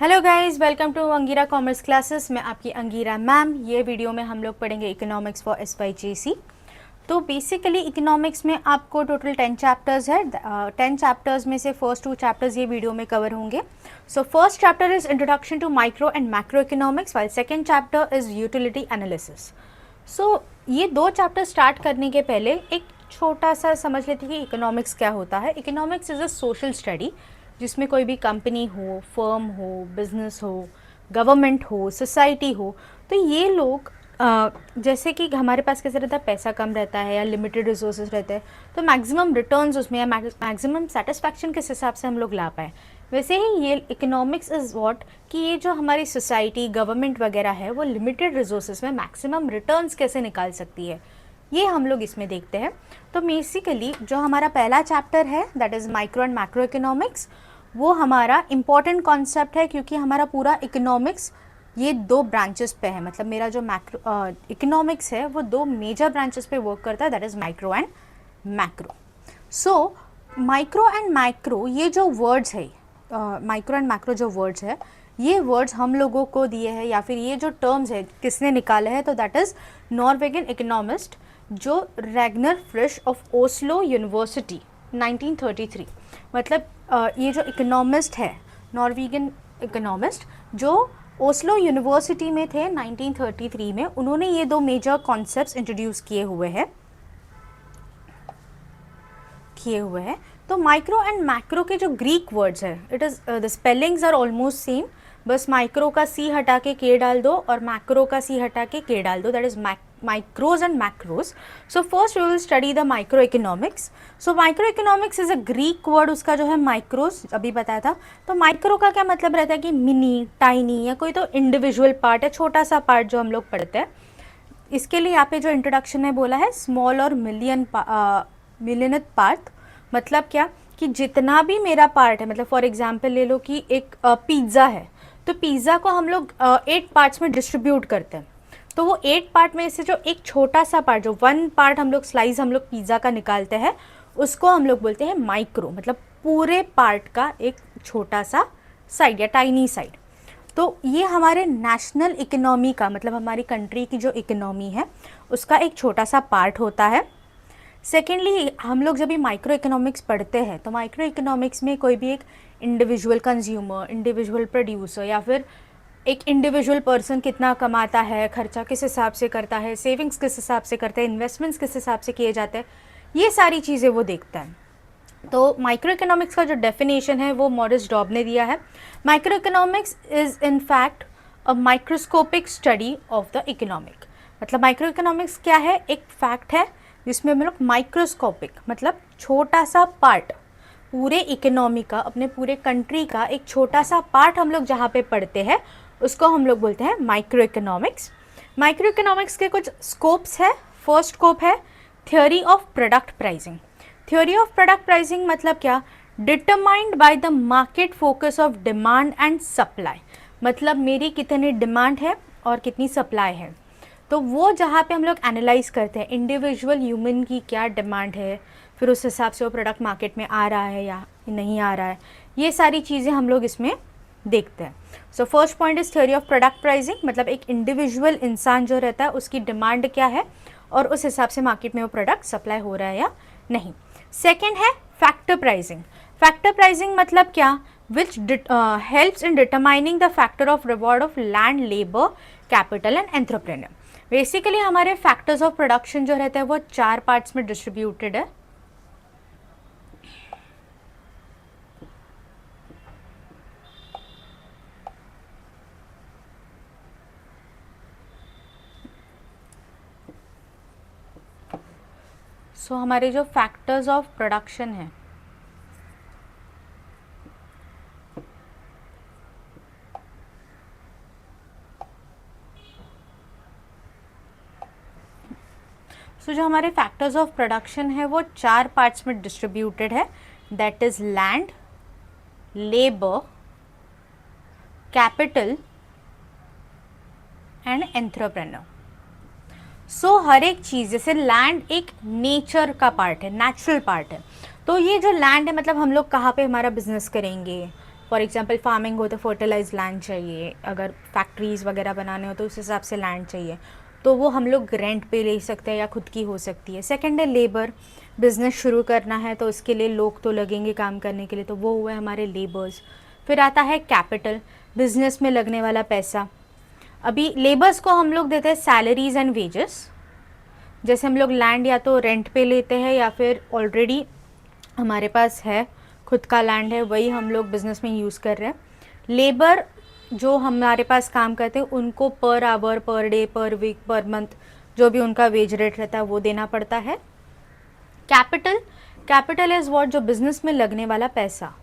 Hello guys, welcome to Angira commerce classes. मैं आपकी Angira ma'am. ये वीडियो में हम लोग पढ़ेंगे इकोनॉमिक्स फॉर SYJC। तो बेसिकली इकोनॉमिक्स में आपको टोटल 10 चैप्टर्स है। 10 चैप्टर्स में से फर्स्ट 2 चैप्टर्स ये वीडियो में कवर होंगे। So first chapter is introduction to micro and macro economics, while second chapter is utility analysis. So ये 2 चैप्टर स्टार्ट करने के पहले एक छोटा सा समझ लेते हैं कि इकोनॉमिक्स क्या होता है। Economics is a social study जिसमें कोई भी कंपनी हो, फर्म हो, बिजनेस हो, गवर्नमेंट हो, सोसाइटी हो, तो ये लोग जैसे कि हमारे पास कैसे रहता है, पैसा कम रहता है या लिमिटेड रिसोर्सेज रहते हैं, तो मैक्सिमम रिटर्न्स उसमें या मैक्सिमम सेटिस्फैक्शन किस हिसाब से हम लोग ला पाए, वैसे ही ये इकोनॉमिक्स इज़ व्हाट कि ये जो हमारी सोसाइटी, गवर्नमेंट वगैरह है, वो लिमिटेड रिसोर्सेज में मैक्सिमम रिटर्न्स कैसे निकाल सकती है, ये हम लोग इसमें देखते हैं। तो बेसिकली जो हमारा पहला चैप्टर है that is micro and macro economics, वो हमारा इम्पॉर्टेंट कॉन्सेप्ट है क्योंकि हमारा पूरा इकोनॉमिक्स ये 2 ब्रांचेस पे है। मतलब मेरा जो मैक्रो इकोनॉमिक्स है वो 2 मेजर ब्रांचेस पे वर्क करता है, that is micro and macro. So micro and macro ये जो वर्ड्स है, माइक्रो एंड मैक्रो जो वर्ड्स है, ये वर्ड्स हम लोगों को दिए हैं या फिर ये जो टर्म्स है किसने निकाले हैं, तो दैट इज़ नॉर्वेगियन इकोनॉमिस्ट जो रैग्नर फ्रिश ऑफ ओस्लो यूनिवर्सिटी 1933। मतलब ये जो इकोनॉमिस्ट है, नॉर्वेगियन इकोनॉमिस्ट जो ओस्लो यूनिवर्सिटी में थे 1933 में, उन्होंने ये 2 मेजर कॉन्सेप्ट्स इंट्रोड्यूस किए हुए हैं। तो माइक्रो एंड मैक्रो के जो ग्रीक वर्ड्स है, it is the spellings are almost same, बस माइक्रो का सी हटा के के डाल दो और मैक्रो का सी हटा के के डाल दो, that is micros and macros. So first we will study the microeconomics. So microeconomics is a Greek word, उसका जो है micros अभी बताया था। तो micro का क्या मतलब रहता है कि मिनी, टाइनी या कोई तो इंडिविजुअल पार्ट है, छोटा सा पार्ट जो हम लोग पढ़ते हैं। इसके लिए यहाँ पे जो इंट्रोडक्शन है बोला है स्मॉल और मिलियनथ पार्ट। मतलब क्या कि जितना भी मेरा पार्ट है, मतलब फॉर एग्जाम्पल ले लो कि एक पिज़्ज़ा है, तो पिज़्ज़ा को हम लोग 8 पार्ट्स में डिस्ट्रीब्यूट करते हैं। तो वो 8 पार्ट में से जो एक छोटा सा पार्ट, जो 1 पार्ट हम लोग स्लाइस हम लोग पिज़्ज़ा का निकालते हैं, उसको हम लोग बोलते हैं माइक्रो। मतलब पूरे पार्ट का एक छोटा सा साइड या टाइनी साइड। तो ये हमारे नेशनल इकोनॉमी का, मतलब हमारी कंट्री की जो इकोनॉमी है उसका एक छोटा सा पार्ट होता है। सेकेंडली हम लोग जब भी माइक्रो इकोनॉमिक्स पढ़ते हैं तो माइक्रो इकोनॉमिक्स में कोई भी एक इंडिविजुअल कंज्यूमर, इंडिविजुअल प्रोड्यूसर या फिर एक इंडिविजुअल पर्सन कितना कमाता है, खर्चा किस हिसाब से करता है, सेविंग्स किस हिसाब से करते हैं, इन्वेस्टमेंट्स किस हिसाब से किए जाते हैं, ये सारी चीज़ें वो देखता है। तो माइक्रो इकोनॉमिक्स का जो डेफिनेशन है वो मॉरिस डॉब ने दिया है। Micro economics is in fact a microscopic study of the economic. मतलब माइक्रो इकोनॉमिक्स क्या है, एक फैक्ट है जिसमें हम लोग माइक्रोस्कोपिक मतलब छोटा सा पार्ट, पूरे इकोनॉमी का, अपने पूरे कंट्री का एक छोटा सा पार्ट हम लोग जहाँ पे पढ़ते हैं उसको हम लोग बोलते हैं माइक्रो इकोनॉमिक्स। माइक्रो इकोनॉमिक्स के कुछ स्कोप्स है। फर्स्ट स्कोप है theory of product pricing. Theory of product pricing मतलब क्या, determined by the market focus of demand and supply. मतलब मेरी कितनी डिमांड है और कितनी सप्लाई है, तो वो जहाँ पे हम लोग एनालाइज करते हैं इंडिविजुअल ह्यूमन की क्या डिमांड है, फिर उस हिसाब से वो प्रोडक्ट मार्केट में आ रहा है या नहीं आ रहा है, ये सारी चीज़ें हम लोग इसमें देखते हैं। So first point is theory of product pricing. मतलब एक इंडिविजुअल इंसान जो रहता है उसकी डिमांड क्या है और उस हिसाब से मार्केट में वो प्रोडक्ट सप्लाई हो रहा है या नहीं। सेकेंड है फैक्टर प्राइसिंग। फैक्टर प्राइसिंग मतलब क्या, which helps in determining the factor of reward of land, labour, capital and entrepreneur. Basically हमारे फैक्टर्स ऑफ प्रोडक्शन जो रहता है वो 4 पार्ट्स में डिस्ट्रीब्यूटेड है। सो हमारे जो फैक्टर्स ऑफ प्रोडक्शन है, जो हमारे फैक्टर्स ऑफ प्रोडक्शन है वो 4 पार्ट्स में डिस्ट्रीब्यूटेड है, that is land, labour, capital and entrepreneur. So हर एक चीज़, जैसे लैंड एक नेचर का पार्ट है, नेचुरल पार्ट है, तो ये जो लैंड है मतलब हम लोग कहाँ पे हमारा बिजनेस करेंगे, फॉर एग्जांपल फार्मिंग हो तो फर्टिलाइज लैंड चाहिए, अगर फैक्ट्रीज़ वगैरह बनाने हो तो उस हिसाब से लैंड चाहिए, तो वो हम लोग रेंट पे ले सकते हैं या खुद की हो सकती है। सेकंड है लेबर, बिज़नेस शुरू करना है तो उसके लिए लोग तो लगेंगे काम करने के लिए, तो वो हुए हमारे लेबर्स। फिर आता है कैपिटल, बिजनेस में लगने वाला पैसा। अभी लेबर्स को हम लोग देते हैं सैलरीज एंड वेजेस, जैसे हम लोग लैंड या तो रेंट पे लेते हैं या फिर ऑलरेडी हमारे पास है, खुद का लैंड है, वही हम लोग बिजनेस में यूज़ कर रहे हैं। लेबर जो हमारे पास काम करते हैं उनको पर आवर, पर डे, पर वीक, पर मंथ जो भी उनका वेज रेट रहता है वो देना पड़ता है। कैपिटल, कैपिटल इज़ व्हाट, जो बिजनेस में लगने वाला पैसा,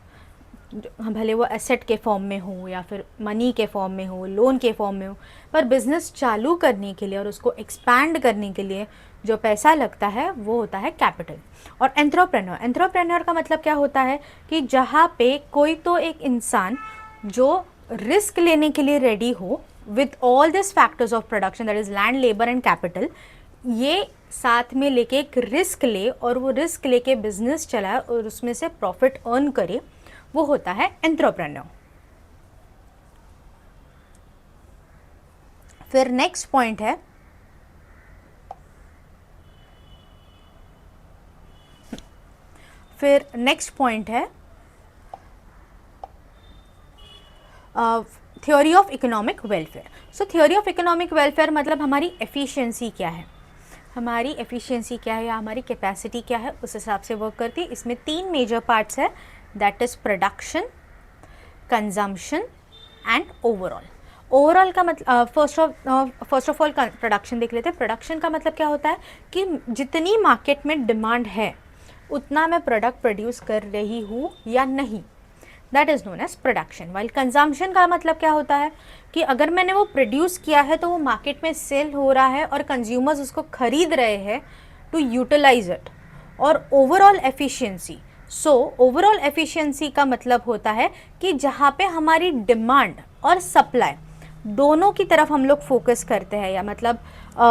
भले वो एसेट के फॉर्म में हो या फिर मनी के फॉर्म में हो, लोन के फॉर्म में हो, पर बिजनेस चालू करने के लिए और उसको एक्सपैंड करने के लिए जो पैसा लगता है वो होता है कैपिटल। और एंटरप्रेन्योर, एंटरप्रेन्योर का मतलब क्या होता है कि जहाँ पे कोई तो एक इंसान जो रिस्क लेने के लिए रेडी हो with all this factors of production, that is land, labour and capital, ये साथ में लेके एक रिस्क ले और वो रिस्क लेके बिजनेस चलाए और उसमें से प्रॉफिट अर्न करे, वो होता है एंटरप्रेन्योर। फिर नेक्स्ट पॉइंट है theory of economic welfare. So theory of economic welfare मतलब हमारी एफिशिएंसी क्या है, हमारी एफिशिएंसी क्या है या हमारी कैपेसिटी क्या है, उस हिसाब से वर्क करती है। इसमें 3 मेजर पार्ट्स है, that is production, consumption and overall. Overall का मतलब फर्स्ट ऑफ ऑल प्रोडक्शन देख लेते हैं। प्रोडक्शन का मतलब क्या होता है कि जितनी मार्केट में डिमांड है उतना मैं प्रोडक्ट प्रोड्यूस कर रही हूँ या नहीं, that is known as production. While consumption का मतलब क्या होता है कि अगर मैंने वो प्रोड्यूस किया है तो वो मार्केट में सेल हो रहा है और कंज्यूमर्स उसको खरीद रहे हैं टू यूटिलाइज इट। और overall efficiency, so overall efficiency का मतलब होता है कि जहाँ पे हमारी डिमांड और सप्लाई दोनों की तरफ हम लोग फोकस करते हैं, या मतलब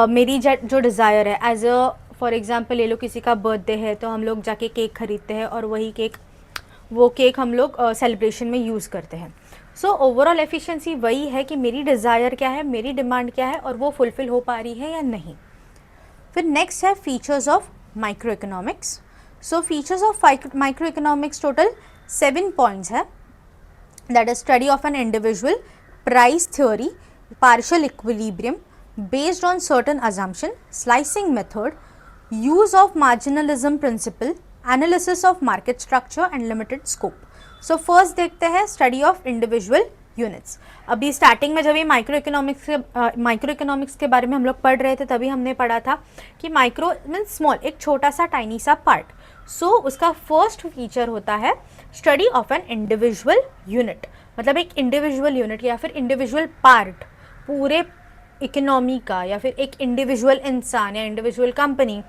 मेरी जो डिज़ायर है, एज अ फॉर एग्जांपल ले लो किसी का बर्थडे है तो हम लोग जाके केक खरीदते हैं और वही केक, वो केक हम लोग सेलिब्रेशन में यूज़ करते हैं। सो ओवरऑल एफिशिएंसी वही है कि मेरी डिज़ायर क्या है, मेरी डिमांड क्या है और वो फुलफिल हो पा रही है या नहीं। फिर नेक्स्ट है features of micro economics. So features of micro economics total 7 points है, that is study of an individual, price theory, partial equilibrium based on certain assumption, slicing method, use of marginalism principle, analysis of market structure and limited scope. So first देखते हैं study of individual units. अभी starting में जब ये micro economics के बारे में हम लोग पढ़ रहे थे तभी हमने पढ़ा था कि माइक्रो मीन्स स्मॉल, एक छोटा सा टाइनी सा पार्ट। सो उसका फर्स्ट फीचर होता है study of an individual unit, मतलब एक इंडिविजुअल यूनिट या फिर इंडिविजुअल पार्ट पूरे इकोनॉमी का, या फिर एक इंडिविजुअल इंसान या इंडिविजुअल कंपनी,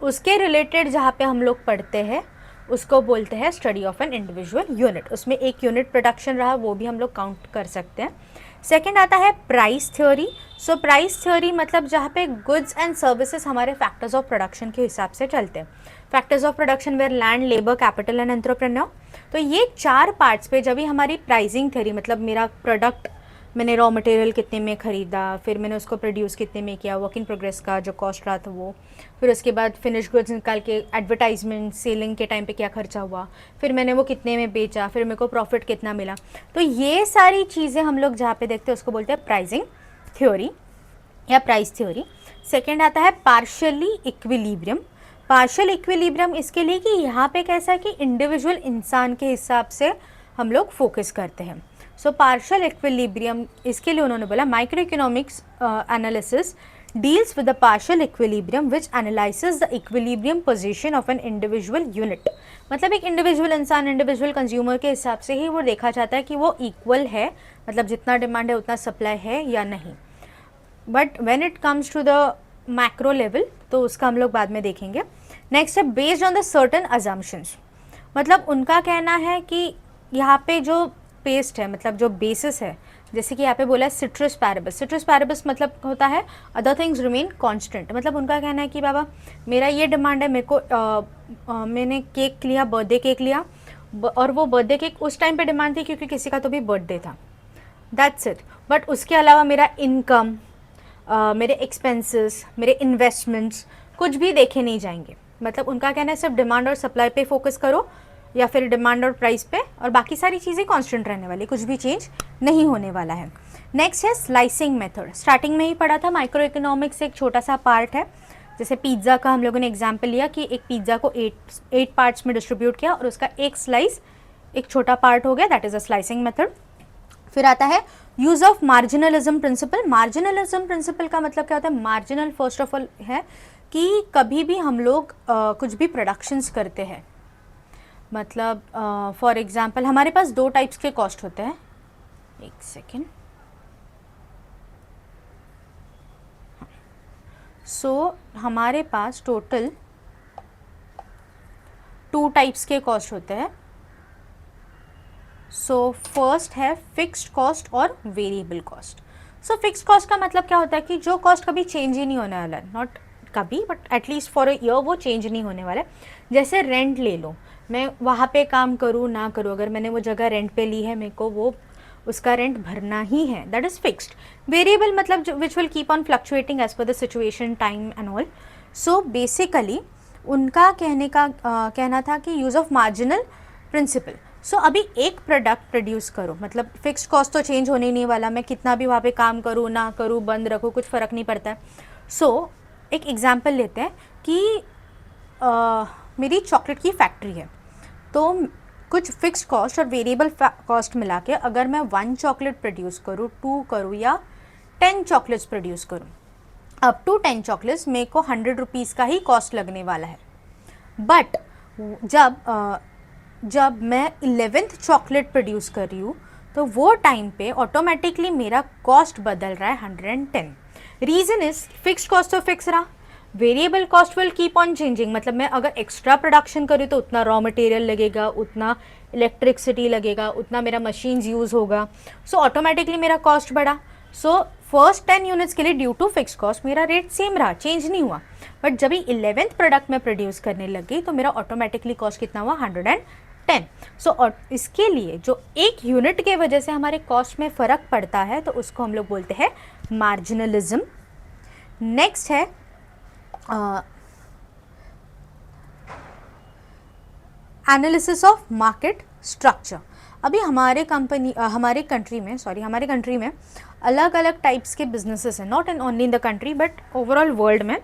उसके रिलेटेड जहाँ पे हम लोग पढ़ते हैं उसको बोलते हैं study of an individual unit. उसमें एक यूनिट प्रोडक्शन रहा वो भी हम लोग काउंट कर सकते हैं। सेकंड आता है price theory. So price theory मतलब जहाँ पे गुड्स एंड सर्विसेज हमारे फैक्टर्स ऑफ प्रोडक्शन के हिसाब से चलते हैं। Factors of production where land, labour, capital and entrepreneur. तो ये 4 पार्ट्स पे जब भी हमारी प्राइसिंग थ्योरी, मतलब मेरा प्रोडक्ट मैंने रॉ मटेरियल कितने में ख़रीदा, फिर मैंने उसको प्रोड्यूस कितने में किया, वर्क इन प्रोग्रेस का जो कॉस्ट रहा था वो, फिर उसके बाद फिनिश गुड्स निकाल के एडवर्टाइजमेंट, सेलिंग के टाइम पे क्या खर्चा हुआ, फिर मैंने वो कितने में बेचा, फिर मेरे को प्रॉफिट कितना मिला। तो ये सारी चीज़ें हम लोग जहाँ पे देखते हैं उसको बोलते हैं प्राइसिंग थ्योरी या प्राइस थ्योरी। सेकेंड आता है पार्शियली इक्विलिब्रियम। पार्शियल इक्विलिब्रियम इसके लिए कि यहाँ पे कैसा है कि इंडिविजुअल इंसान के हिसाब से हम लोग फोकस करते हैं। सो पार्शियल इक्विलिब्रियम इसके लिए उन्होंने बोला micro economics analysis deals with the partial equilibrium which analyses the equilibrium position of an individual unit. मतलब एक इंडिविजुअल इंसान, इंडिविजुअल कंज्यूमर के हिसाब से ही वो देखा जाता है कि वो इक्वल है, मतलब जितना डिमांड है उतना सप्लाई है या नहीं। But when it comes to the macro level तो उसका हम लोग बाद में देखेंगे। नेक्स्ट है based on the certain assumptions. मतलब उनका कहना है कि यहाँ पे जो पेस्ट है, मतलब जो बेसिस है, जैसे कि यहाँ पे बोला है सिट्रस पैरेबस। सिट्रस पैरेबस मतलब होता है अदर थिंग्स रिमेन कांस्टेंट। मतलब उनका कहना है कि बाबा मेरा ये डिमांड है, मेरे को मैंने केक लिया, बर्थडे केक लिया, और वो बर्थडे केक उस टाइम पे डिमांड थी क्योंकि किसी का तो भी बर्थडे था, दैट्स इट। बट उसके अलावा मेरा इनकम, मेरे एक्सपेंसेस, मेरे इन्वेस्टमेंट्स कुछ भी देखे नहीं जाएंगे। मतलब उनका कहना है सिर्फ डिमांड और सप्लाई पे फोकस करो या फिर डिमांड और प्राइस पे, और बाकी सारी चीज़ें कांस्टेंट रहने वाली, कुछ भी चेंज नहीं होने वाला है। नेक्स्ट है स्लाइसिंग मेथड। स्टार्टिंग में ही पढ़ा था, माइक्रो इकोनॉमिक्स एक छोटा सा पार्ट है। जैसे पिज़्ज़ा का हम लोगों ने एग्जाम्पल लिया कि एक पिज़्ज़ा को 8 पार्ट्स में डिस्ट्रीब्यूट किया और उसका एक स्लाइस एक छोटा पार्ट हो गया, that is a slicing method. फिर आता है यूज ऑफ मार्जिनलिज्म प्रिंसिपल। मार्जिनलिज्म प्रिंसिपल का मतलब क्या होता है? मार्जिनल फर्स्ट ऑफ ऑल है कि कभी भी हम लोग कुछ भी प्रोडक्शंस करते हैं, मतलब फॉर एग्जांपल हमारे पास 2 टाइप्स के कॉस्ट होते हैं। एक सेकेंड। सो हमारे पास टोटल 2 टाइप्स के कॉस्ट होते हैं। सो फर्स्ट है फिक्स्ड कॉस्ट और वेरिएबल कॉस्ट। सो फिक्स्ड कॉस्ट का मतलब क्या होता है कि जो कॉस्ट कभी चेंज ही नहीं होने वाला है, नॉट कभी but at least for a year वो चेंज नहीं होने वाला है। जैसे रेंट ले लो, मैं वहाँ पे काम करूँ ना करूँ, अगर मैंने वो जगह रेंट पे ली है मेरे को वो उसका रेंट भरना ही है, दैट इज़ फिक्स्ड। वेरिएबल मतलब which will keep on fluctuating as per the situation, time and all. So basically उनका कहना था कि use of marginal principle. So अभी एक प्रोडक्ट प्रोड्यूस करो, मतलब फिक्स्ड कॉस्ट तो चेंज होने ही नहीं वाला, मैं कितना भी वहाँ पे काम करूँ ना करूँ, बंद रखूँ, कुछ फ़र्क नहीं पड़ता है। सो एक एग्जांपल लेते हैं कि मेरी चॉकलेट की फैक्ट्री है, तो कुछ फिक्स्ड कॉस्ट और वेरिएबल कॉस्ट मिला के अगर मैं 1 चॉकलेट प्रोड्यूस करूँ, 2 करूँ या 10 चॉकलेट्स प्रोड्यूस करूँ, अप टू 10 चॉकलेट्स मेरे को 100 रुपीज़ का ही कॉस्ट लगने वाला है। बट जब मैं 11th चॉकलेट प्रोड्यूस कर रही हूँ तो वो टाइम पे ऑटोमेटिकली मेरा कॉस्ट बदल रहा है 110। रीज़न इज फिक्स्ड कॉस्ट तो फिक्स रहा, variable cost will keep on changing. मतलब मैं अगर एक्स्ट्रा प्रोडक्शन करूँ तो उतना रॉ मटेरियल लगेगा, उतना इलेक्ट्रिसिटी लगेगा, उतना मेरा मशीन्स यूज़ होगा, सो ऑटोमेटिकली मेरा कॉस्ट बढ़ा। सो फर्स्ट 10 यूनिट्स के लिए ड्यू टू फिक्स कॉस्ट मेरा रेट सेम रहा, चेंज नहीं हुआ। बट जब ही 11th प्रोडक्ट में प्रोड्यूस करने लगी तो मेरा ऑटोमेटिकली कॉस्ट कितना हुआ? 110। सो और इसके लिए जो एक यूनिट के वजह से हमारे कॉस्ट में फ़र्क पड़ता है तो उसको हम लोग बोलते हैं मार्जिनलिज्म। नेक्स्ट है एनालिसिस ऑफ मार्केट स्ट्रक्चर। अभी हमारे कंट्री में अलग अलग टाइप्स के बिजनेसेस हैं, not in only in the country but overall world में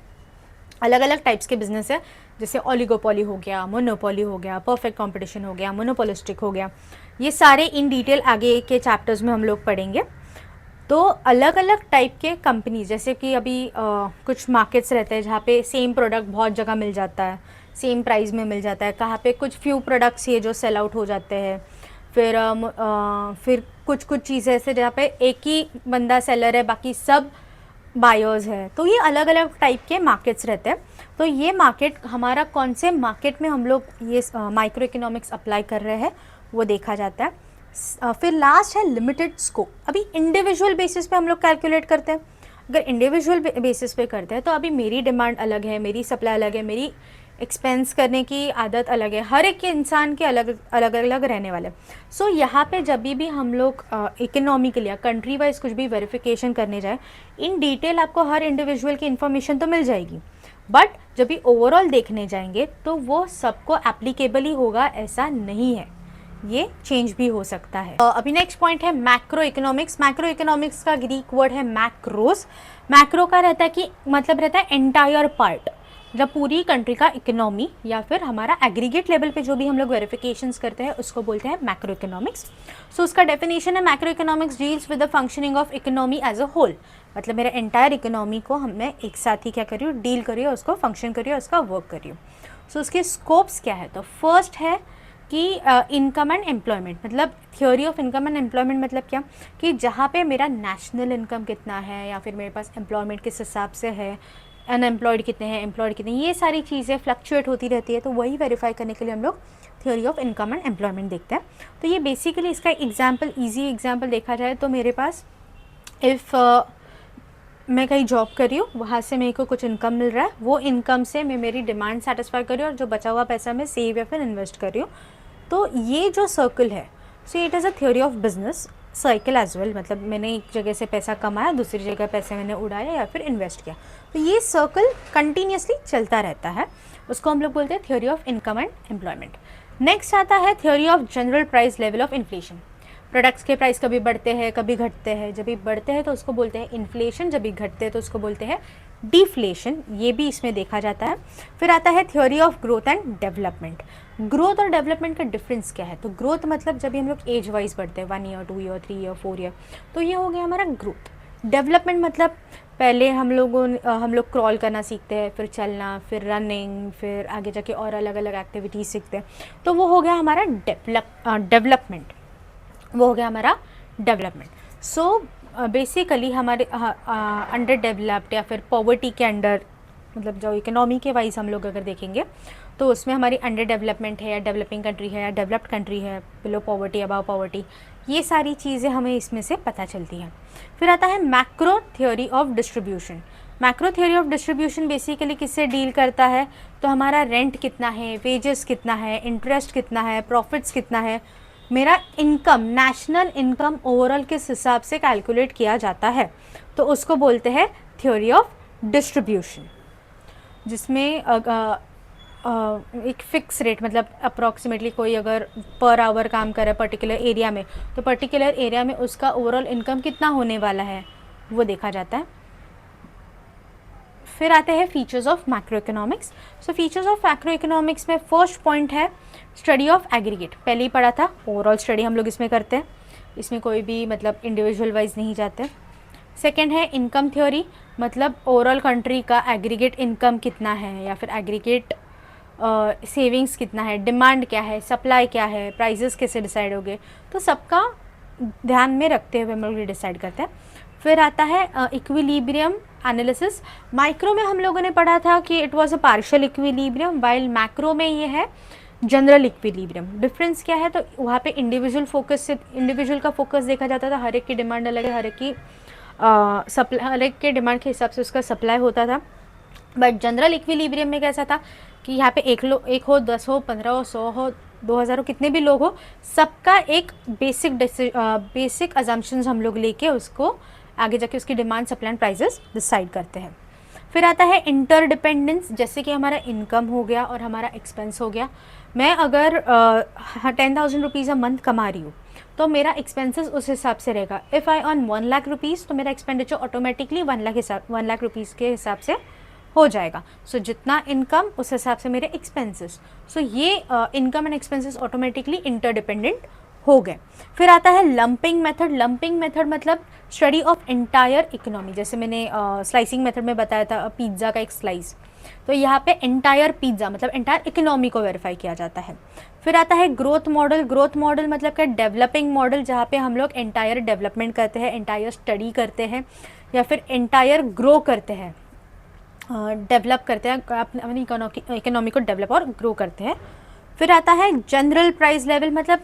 अलग अलग टाइप्स के बिजनेस है। जैसे ओलिगोपोली हो गया, मोनोपोली हो गया, परफेक्ट कंपटीशन हो गया, मोनोपोलिस्टिक हो गया, ये सारे इन डिटेल आगे के चैप्टर्स में हम लोग पढ़ेंगे। तो अलग अलग टाइप के कंपनी, जैसे कि अभी कुछ मार्केट्स रहते हैं जहाँ पे सेम प्रोडक्ट बहुत जगह मिल जाता है, सेम प्राइस में मिल जाता है, कहाँ पे कुछ फ्यू प्रोडक्ट्स ही जो सेल आउट हो जाते हैं। फिर कुछ चीज़ें ऐसे जहाँ पे एक ही बंदा सेलर है, बाकी सब बायर्स है। तो ये अलग अलग टाइप के मार्केट्स रहते हैं। तो ये मार्केट हमारा कौन से मार्केट में हम लोग ये माइक्रो इकोनॉमिक्स अप्लाई कर रहे हैं वो देखा जाता है। फिर लास्ट है लिमिटेड स्कोप। अभी इंडिविजुअल बेसिस पे हम लोग कैलकुलेट करते हैं। अगर इंडिविजुअल बेसिस पे करते हैं तो अभी मेरी डिमांड अलग है, मेरी सप्लाई अलग है, मेरी एक्सपेंस करने की आदत अलग है, हर एक इंसान के अलग अलग रहने वाले। सो यहाँ पे जब भी हम लोग इकोनॉमिकल या कंट्री वाइज कुछ भी वेरिफिकेशन करने जाए, इन डिटेल आपको हर इंडिविजुअल की इन्फॉर्मेशन तो मिल जाएगी, बट जब भी ओवरऑल देखने जाएंगे तो वो सबको एप्लीकेबल ही होगा ऐसा नहीं है, ये चेंज भी हो सकता है। अभी नेक्स्ट पॉइंट है मैक्रो इकोनॉमिक्स। मैक्रो इकोनॉमिक्स का ग्रीक वर्ड है मैक्रोस। मैक्रो का रहता है कि मतलब रहता है एंटायर पार्ट, जब पूरी कंट्री का इकोनॉमी या फिर हमारा एग्रीगेट लेवल पे जो भी हम लोग वेरिफिकेशंस करते हैं उसको बोलते हैं मैक्रो इकोनॉमिक्स। सो उसका डेफिनेशन है macro economics deals with the functioning of economy as a whole. मतलब मेरा एंटायर इकोनॉमी को मैं एक साथ ही क्या करी हूँ, डील करी हूँ, उसको फंक्शन करी हूँ, उसका वर्क करी हूँ। सो उसके स्कोप्स क्या है? तो फर्स्ट है कि इनकम एंड एम्प्लॉयमेंट, मतलब theory of income and employment मतलब क्या कि जहाँ पे मेरा नेशनल इनकम कितना है या फिर मेरे पास एम्प्लॉयमेंट किस हिसाब से है, अनएम्प्लॉयड कितने हैं, एम्प्लॉयड कितने, ये सारी चीज़ें फ्लक्चुएट होती रहती है। तो वही वेरीफाई करने के लिए हम लोग theory of income and employment देखते हैं। तो ये बेसिकली इसका एग्जाम्पल, ईजी एग्जाम्पल देखा जाए तो मेरे पास मैं कहीं जॉब कर रही हूँ, वहाँ से मेरे को कुछ इनकम मिल रहा है, वो इनकम से मैं मेरी डिमांड सेटिस्फाई कर रही हूँ और जो बचा हुआ पैसा मैं सेव या फिर इन्वेस्ट कर रही हूँ। तो ये जो सर्कल है, so it is a theory of business cycle as well, मतलब मैंने एक जगह से पैसा कमाया, दूसरी जगह पैसे मैंने उड़ाया या फिर इन्वेस्ट किया, तो ये सर्कल कंटिन्यूसली चलता रहता है, उसको हम लोग बोलते हैं theory of income and employment. Next आता है theory of general price level of inflation. Products के प्राइस कभी बढ़ते हैं कभी घटते हैं, जब भी बढ़ते हैं तो उसको बोलते हैं इन्फ्लेशन, जब भी घटते हैं तो उसको बोलते हैं डिफ्लेशन, ये भी इसमें देखा जाता है। फिर आता है theory of growth and development. Growth और डेवलपमेंट का डिफरेंस क्या है, तो ग्रोथ मतलब जब भी हम लोग एज वाइज बढ़ते हैं 1 ईयर 2 ईयर 3 ईयर 4 ईयर, तो ये हो गया हमारा ग्रोथ। डेवलपमेंट मतलब पहले हम लोग क्रॉल करना सीखते हैं, फिर चलना, फिर रनिंग, फिर आगे जाके और अलग अलग एक्टिविटीज़ सीखते हैं, तो वो हो गया हमारा डेवलपमेंट, वो हो गया हमारा डेवलपमेंट। सो बेसिकली हमारे अंडर डेवलप्ड या फिर पॉवर्टी के अंडर, मतलब जो इकोनॉमी के वाइज हम लोग अगर देखेंगे तो उसमें हमारी अंडर डेवलपमेंट है या डेवलपिंग कंट्री है या डेवलप्ड कंट्री है, बिलो पॉवर्टी अबव पॉवर्टी, ये सारी चीज़ें हमें इसमें से पता चलती हैं। फिर आता है macro theory of distribution. Macro theory of distribution basically किससे डील करता है, तो हमारा रेंट कितना है, वेजेस कितना है, इंटरेस्ट कितना है, प्रॉफिट्स कितना है, मेरा इनकम, नेशनल इनकम ओवरऑल किस हिसाब से कैलकुलेट किया जाता है, तो उसको बोलते हैं थ्योरी ऑफ डिस्ट्रीब्यूशन, जिसमें एक फिक्स रेट, मतलब अप्रॉक्सीमेटली कोई अगर पर आवर काम करे पर्टिकुलर एरिया में, तो पर्टिकुलर एरिया में उसका ओवरऑल इनकम कितना होने वाला है वो देखा जाता है। फिर आते हैं features of macro economics. So features of macro economics में फर्स्ट पॉइंट है स्टडी ऑफ एग्रीगेट। पहले ही पढ़ा था, ओवरऑल स्टडी हम लोग इसमें करते हैं, इसमें कोई भी मतलब इंडिविजुअल वाइज नहीं जाते। सेकेंड है इनकम थ्योरी, मतलब ओवरऑल कंट्री का एग्रीगेट इनकम कितना है या फिर एग्रीगेट सेविंग्स कितना है, डिमांड क्या है, सप्लाई क्या है, प्राइजेस कैसे डिसाइड हो गए, तो सबका ध्यान में रखते हुए हम लोग ये डिसाइड करते हैं। फिर आता है इक्विलिब्रियम एनालिसिस। माइक्रो में हम लोगों ने पढ़ा था कि it was a partial equilibrium, while macro में ये है जनरल इक्विलिब्रियम। डिफरेंस क्या है, तो वहाँ पे इंडिविजुअल फोकस से इंडिविजुअल का फोकस देखा जाता था, हर एक की डिमांड अलग है, हर एक की सप्लाई, हर एक के डिमांड के हिसाब से उसका सप्लाई होता था। बट जनरल इक्विलिब्रियम में कैसा था कि यहाँ पे एक हो 10 हो 15 हो 100 हो 2000 हो, कितने भी लोग हो, सबका एक बेसिक अजम्पशंस हम लोग लेके उसको आगे जाके उसकी demand, supply and prices decide करते हैं। फिर आता है इंटरडिपेंडेंस, जैसे कि हमारा इनकम हो गया और हमारा एक्सपेंस हो गया। मैं अगर 10,000 रुपीज़ अ मंथ कमा रही हूँ तो मेरा एक्सपेंसेस उस हिसाब से रहेगा। If I earn 1 lakh rupees तो मेरा एक्सपेंडिचर ऑटोमेटिकली 1 लाख रुपीज़ के हिसाब से हो जाएगा। सो जितना इनकम उस हिसाब से मेरे एक्सपेंसेस, सो ये income and expenses automatically interdependent हो गए। फिर आता है लंपिंग मेथड। लंपिंग मेथड मतलब स्टडी ऑफ एंटायर इकोनॉमी, जैसे मैंने स्लाइसिंग मेथड में बताया था पिज्ज़ा का एक स्लाइस, तो यहाँ पे एंटायर पिज्ज़ा मतलब एंटायर इकोनॉमी को वेरीफाई किया जाता है। फिर आता है ग्रोथ मॉडल। ग्रोथ मॉडल मतलब क्या, डेवलपिंग मॉडल, जहाँ पे हम लोग एंटायर डेवलपमेंट करते हैं, एंटायर स्टडी करते हैं या फिर एंटायर ग्रो करते हैं, डेवलप करते हैं, अपनी इकोनॉमी को डेवलप और ग्रो करते हैं। फिर आता है जनरल प्राइस लेवल, मतलब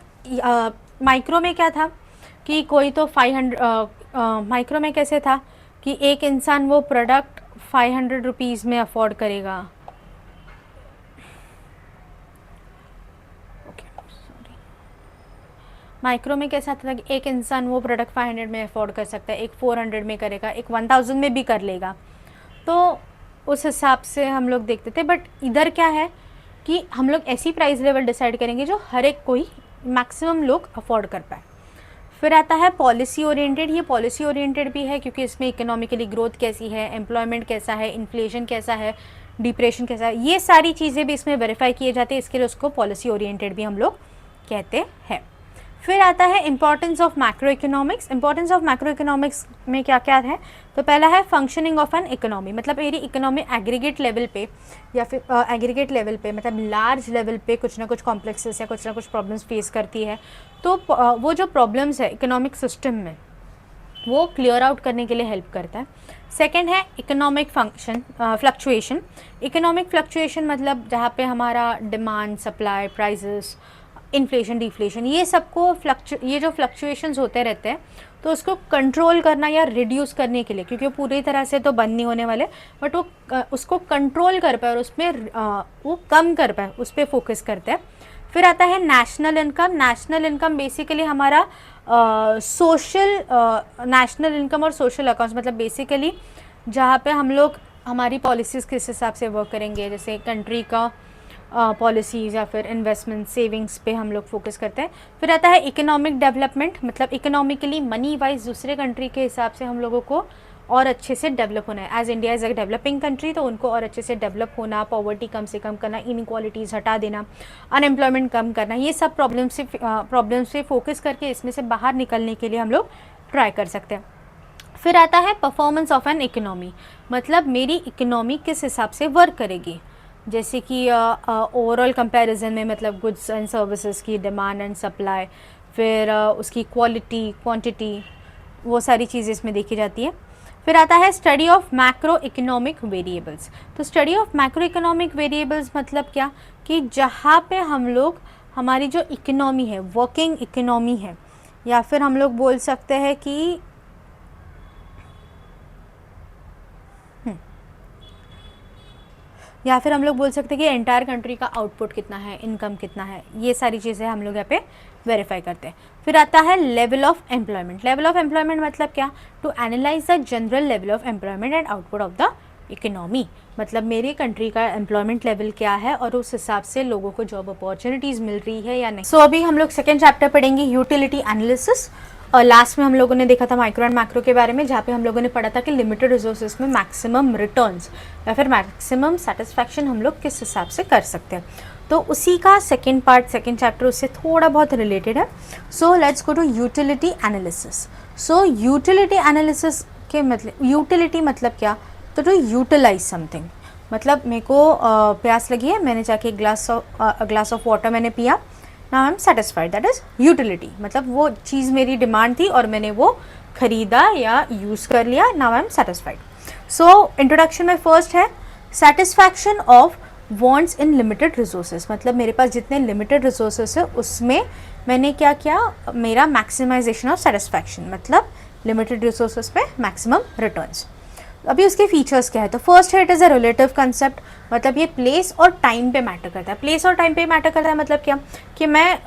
माइक्रो में क्या था कि कोई तो 500 माइक्रो में कैसे था कि एक इंसान वो प्रोडक्ट 500 रुपीज़ में अफोर्ड करेगा। ओके सॉरी, माइक्रो में कैसा था कि एक इंसान वो प्रोडक्ट 500 में अफोर्ड कर सकता है, एक 400 में करेगा, एक 1000 में भी कर लेगा, तो उस हिसाब से हम लोग देखते थे। बट इधर क्या है कि हम लोग ऐसी प्राइस लेवल डिसाइड करेंगे जो हर एक कोई मैक्सिमम लोग अफोर्ड कर पाए। फिर आता है पॉलिसी ओरिएंटेड। ये पॉलिसी ओरिएंटेड भी है क्योंकि इसमें इकोनॉमिकली ग्रोथ कैसी है, एम्प्लॉयमेंट कैसा है, इन्फ्लेशन कैसा है, डिप्रेशन कैसा है, ये सारी चीज़ें भी इसमें वेरीफाई किए जाते हैं, इसके लिए उसको पॉलिसी ओरिएंटेड भी हम लोग कहते हैं। फिर आता है importance of macro economics. Importance of macro economics में क्या क्या है, तो पहला है फंक्शनिंग ऑफ एन इकोनॉमी, मतलब मेरी इकोनॉमी एग्रीगेट लेवल पे या फिर एग्रीगेट लेवल पे मतलब लार्ज लेवल पे कुछ ना कुछ कॉम्प्लेक्सेस या कुछ ना कुछ प्रॉब्लम्स फेस करती है, तो वो जो प्रॉब्लम्स है इकोनॉमिक सिस्टम में वो क्लियर आउट करने के लिए हेल्प करता है। सेकेंड है economic function fluctuation. Economic fluctuation मतलब जहाँ पे हमारा demand, supply, prices, inflation, deflation, ये सबको ये जो फ्लक्चुएशंस होते रहते हैं, तो उसको कंट्रोल करना या रिड्यूस करने के लिए, क्योंकि वो पूरी तरह से तो बंद नहीं होने वाले, बट वो उसको कंट्रोल कर पाए और उसमें वो कम कर पाए, उस पर फोकस करते हैं। फिर आता है national income. National income basically हमारा सोशल नेशनल इनकम और सोशल अकाउंट्स, मतलब बेसिकली जहाँ पे हम लोग हमारी पॉलिसीज़ किस हिसाब से वर्क करेंगे, जैसे कंट्री का पॉलिसीज़ या फिर इन्वेस्टमेंट सेविंग्स पे हम लोग फोकस करते हैं। फिर आता है इकोनॉमिक डेवलपमेंट, मतलब इकोनॉमिकली मनी वाइज दूसरे कंट्री के हिसाब से हम लोगों को और अच्छे से डेवलप होना है। As India is a developing country, तो उनको और अच्छे से डेवलप होना, पॉवर्टी कम से कम करना, इनइक्वालिटीज़ हटा देना, अनएम्प्लॉयमेंट कम करना, ये सब प्रॉब्लम से फोकस करके इसमें से बाहर निकलने के लिए हम लोग ट्राई कर सकते हैं। फिर आता है परफॉर्मेंस ऑफ एन इकोनॉमी, मतलब मेरी इकोनॉमी किस हिसाब से वर्क करेगी, जैसे कि ओवरऑल कंपैरिजन में, मतलब गुड्स एंड सर्विसेज की डिमांड एंड सप्लाई, फिर उसकी क्वालिटी क्वांटिटी, वो सारी चीज़ें इसमें देखी जाती है। फिर आता है study of macro economic variables. तो study of macro economic variables मतलब क्या, कि जहाँ पे हम लोग हमारी जो इकोनॉमी है, वर्किंग इकोनॉमी है, या फिर हम लोग बोल सकते हैं कि कि एंटायर कंट्री का आउटपुट कितना है, इनकम कितना है, ये सारी चीज़ें हम लोग यहाँ पे वेरीफाई करते हैं। फिर आता है level of employment. Level of employment मतलब क्या, to analyse the general level of employment and output of the economy, मतलब मेरी कंट्री का एम्प्लॉयमेंट लेवल क्या है और उस हिसाब से लोगों को जॉब अपॉर्चुनिटीज़ मिल रही है या नहीं। सो अभी हम लोग सेकेंड चैप्टर पढ़ेंगे यूटिलिटी एनालिसिस, और लास्ट में हम लोगों ने देखा था माइक्रो एंड मैक्रो के बारे में, जहाँ पे हम लोगों ने पढ़ा था कि लिमिटेड रिसोर्सेज में मैक्सिमम रिटर्न्स या फिर मैक्सिमम सेटिस्फैक्शन हम लोग किस हिसाब से कर सकते हैं। तो उसी का सेकेंड पार्ट, सेकेंड चैप्टर उससे थोड़ा बहुत रिलेटेड है। So let's go to utility analysis. So utility analysis के मतलब, यूटिलिटी मतलब क्या, तो टू यूटिलाइज समथिंग, मतलब मेरे को प्यास लगी है, मैंने जाके ग्लास ऑफ वाटर मैंने पिया, now I am satisfied, that is utility, मतलब वो चीज़ मेरी डिमांड थी और मैंने वो खरीदा या यूज़ कर लिया, now I am satisfied. So introduction में फर्स्ट है satisfaction of wants in limited resources, मतलब मेरे पास जितने लिमिटेड रिसोर्सेज है उसमें मैंने क्या किया, मेरा मैक्सिमाइजेशन ऑफ सेटिस्फैक्शन, मतलब लिमिटेड रिसोर्सेज पे मैक्सिमम रिटर्न्स। अभी उसके फीचर्स क्या है, तो फर्स्ट है it is a relative concept, मतलब ये प्लेस और टाइम पे मैटर करता है। प्लेस और टाइम पे मैटर करता है मतलब क्या, कि मैं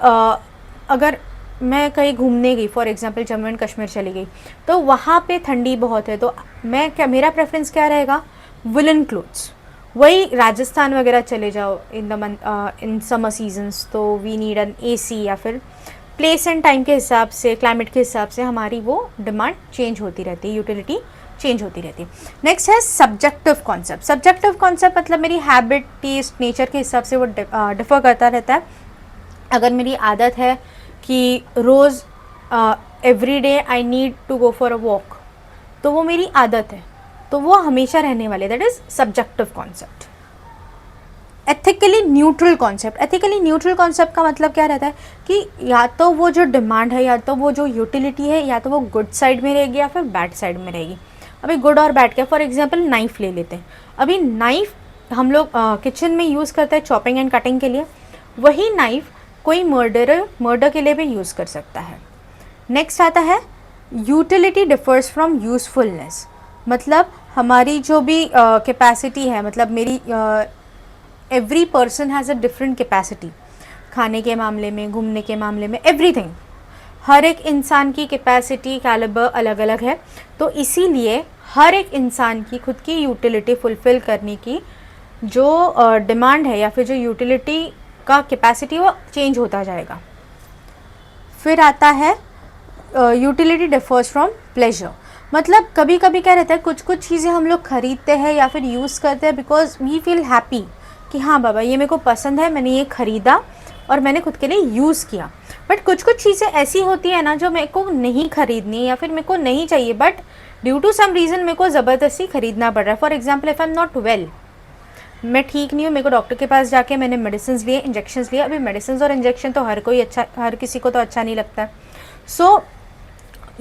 अगर मैं कहीं घूमने गई, for example Jammu and Kashmir चली गई, तो वहाँ पे ठंडी बहुत है, तो मैं क्या, मेरा प्रेफरेंस क्या रहेगा, वुलन क्लोथ्स। वही राजस्थान वगैरह चले जाओ इन समर सीजन्स, तो वी नीड एन AC, या फिर प्लेस एंड टाइम के हिसाब से, क्लाइमेट के हिसाब से हमारी वो डिमांड चेंज होती रहती है, यूटिलिटी चेंज होती रहती है। नेक्स्ट है सब्जेक्टिव कॉन्सेप्ट। सब्जेक्टिव कॉन्सेप्ट मतलब मेरी हैबिट, टेस्ट, नेचर के हिसाब से वो डिफर करता रहता है। अगर मेरी आदत है कि रोज़ every day I need to go for a walk, तो वो मेरी आदत है, तो वो हमेशा रहने वाले, that is subjective concept. Ethically neutral concept. Ethically neutral concept का मतलब क्या रहता है, कि या तो वो जो डिमांड है, या तो वो जो यूटिलिटी है, या तो वो गुड साइड में रहेगी या फिर बैड साइड में रहेगी। अभी गुड और बैड क्या, फॉर एग्जांपल नाइफ़ ले लेते हैं। अभी नाइफ़ हम लोग किचन में यूज़ करते हैं चॉपिंग एंड कटिंग के लिए, वही नाइफ़ कोई मर्डर के लिए भी यूज़ कर सकता है। नेक्स्ट आता है यूटिलिटी डिफर्स फ्रॉम यूज़फुलनेस, मतलब हमारी जो भी कैपेसिटी है, मतलब मेरी every person has a different capacity, खाने के मामले में, घूमने के मामले में, एवरीथिंग, हर एक इंसान की कैपेसिटी कैलिबर अलग अलग है, तो इसीलिए हर एक इंसान की खुद की यूटिलिटी फुलफ़िल करने की जो डिमांड है या फिर जो यूटिलिटी का कैपेसिटी, वो चेंज होता जाएगा। फिर आता है यूटिलिटी डिफर्स फ्रॉम प्लेजर, मतलब कभी कभी क्या रहता है, कुछ कुछ चीज़ें हम लोग खरीदते हैं या फिर यूज़ करते हैं बिकॉज वी फील हैप्पी, कि हाँ बाबा ये मेरे को पसंद है, मैंने ये ख़रीदा और मैंने खुद के लिए यूज़ किया। बट कुछ कुछ चीज़ें ऐसी होती है ना जो मेरे को नहीं खरीदनी या फिर मेरे को नहीं चाहिए, but due to some reason मेरे को ज़बरदस्ती खरीदना पड़ रहा है। For example if I am not well, मैं ठीक नहीं हूँ, मेरे को डॉक्टर के पास जाके मैंने मेडिसिन लिए, इंजेक्शंस लिए। अभी मेडिसिन और इंजेक्शन तो हर किसी को तो अच्छा नहीं लगता है। सो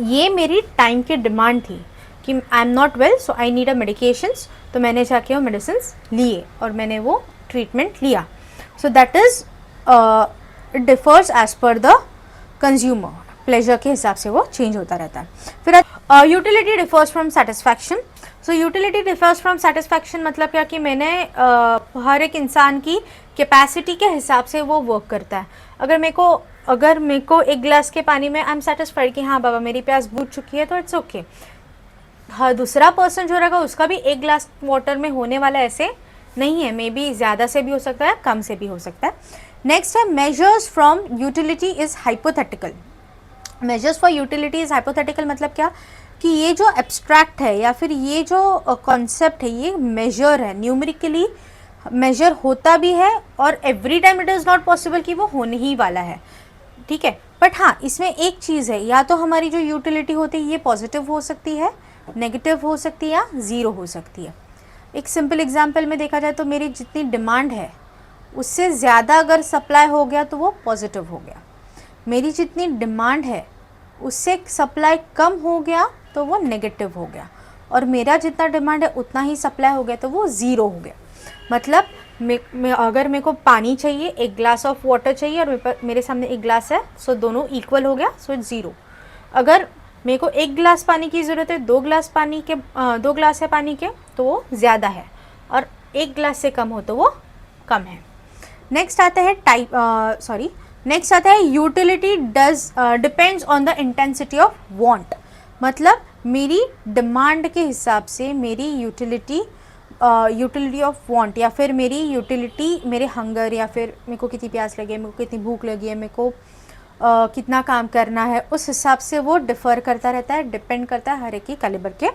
ये मेरी टाइम की डिमांड थी कि आई am not well, so I need a medications, तो मैंने जाके वो मेडिसिन लिए और मैंने वो ट्रीटमेंट लिया। So that is it differs as per the consumer, pleasure के हिसाब से वो चेंज होता रहता है। फिर utility differs from satisfaction. So utility differs from satisfaction, मतलब क्या कि मैंने हर एक इंसान की कैपेसिटी के हिसाब से वो वर्क करता है। अगर मेरे को एक गिलास के पानी में आई एम सेटिस्फाइड कि हाँ बाबा मेरी प्यास बुझ चुकी है, तो इट्स ओके। हाँ, दूसरा पर्सन जो रहेगा उसका भी एक गिलास वाटर में होने वाला ऐसे नहीं है, मे बी ज़्यादा से भी हो सकता है, कम से भी हो सकता है। नेक्स्ट है measures from utility is hypothetical. Measures for utility is hypothetical मतलब क्या कि ये जो एब्स्ट्रैक्ट है या फिर ये जो कॉन्सेप्ट है ये मेजर है, न्यूमेरिकली मेजर होता भी है और every time it is not possible कि वो होने ही वाला है, ठीक है। बट हाँ, इसमें एक चीज़ है, या तो हमारी जो यूटिलिटी होती है ये पॉजिटिव हो सकती है, नेगेटिव हो सकती है या ज़ीरो हो सकती है। एक सिंपल एग्जांपल में देखा जाए तो मेरी जितनी डिमांड है उससे ज़्यादा अगर सप्लाई हो गया तो वो पॉजिटिव हो गया, मेरी जितनी डिमांड है उससे सप्लाई कम हो गया तो वो नेगेटिव हो गया, और मेरा जितना डिमांड है उतना ही सप्लाई हो गया तो वो ज़ीरो हो गया। मतलब अगर मेरे को पानी चाहिए, एक ग्लास ऑफ वाटर चाहिए और मेरे सामने एक ग्लास है, सो दोनों इक्वल हो गया, सो इट्स ज़ीरो। अगर मेरे को एक गिलास पानी की ज़रूरत है, दो ग्लास है पानी के, तो वो ज़्यादा है, और एक गिलास से कम हो तो वो कम है। नेक्स्ट आता है utility depends on the intensity of want. मतलब मेरी डिमांड के हिसाब से मेरी यूटिलिटी ऑफ वांट, या फिर मेरी यूटिलिटी मेरे हंगर, या फिर मेरे को कितनी प्यास लगी है, मेरे को कितनी भूख लगी है, मेरे को कितना काम करना है, उस हिसाब से वो डिफ़र करता रहता है, डिपेंड करता है हर एक की कैलिबर के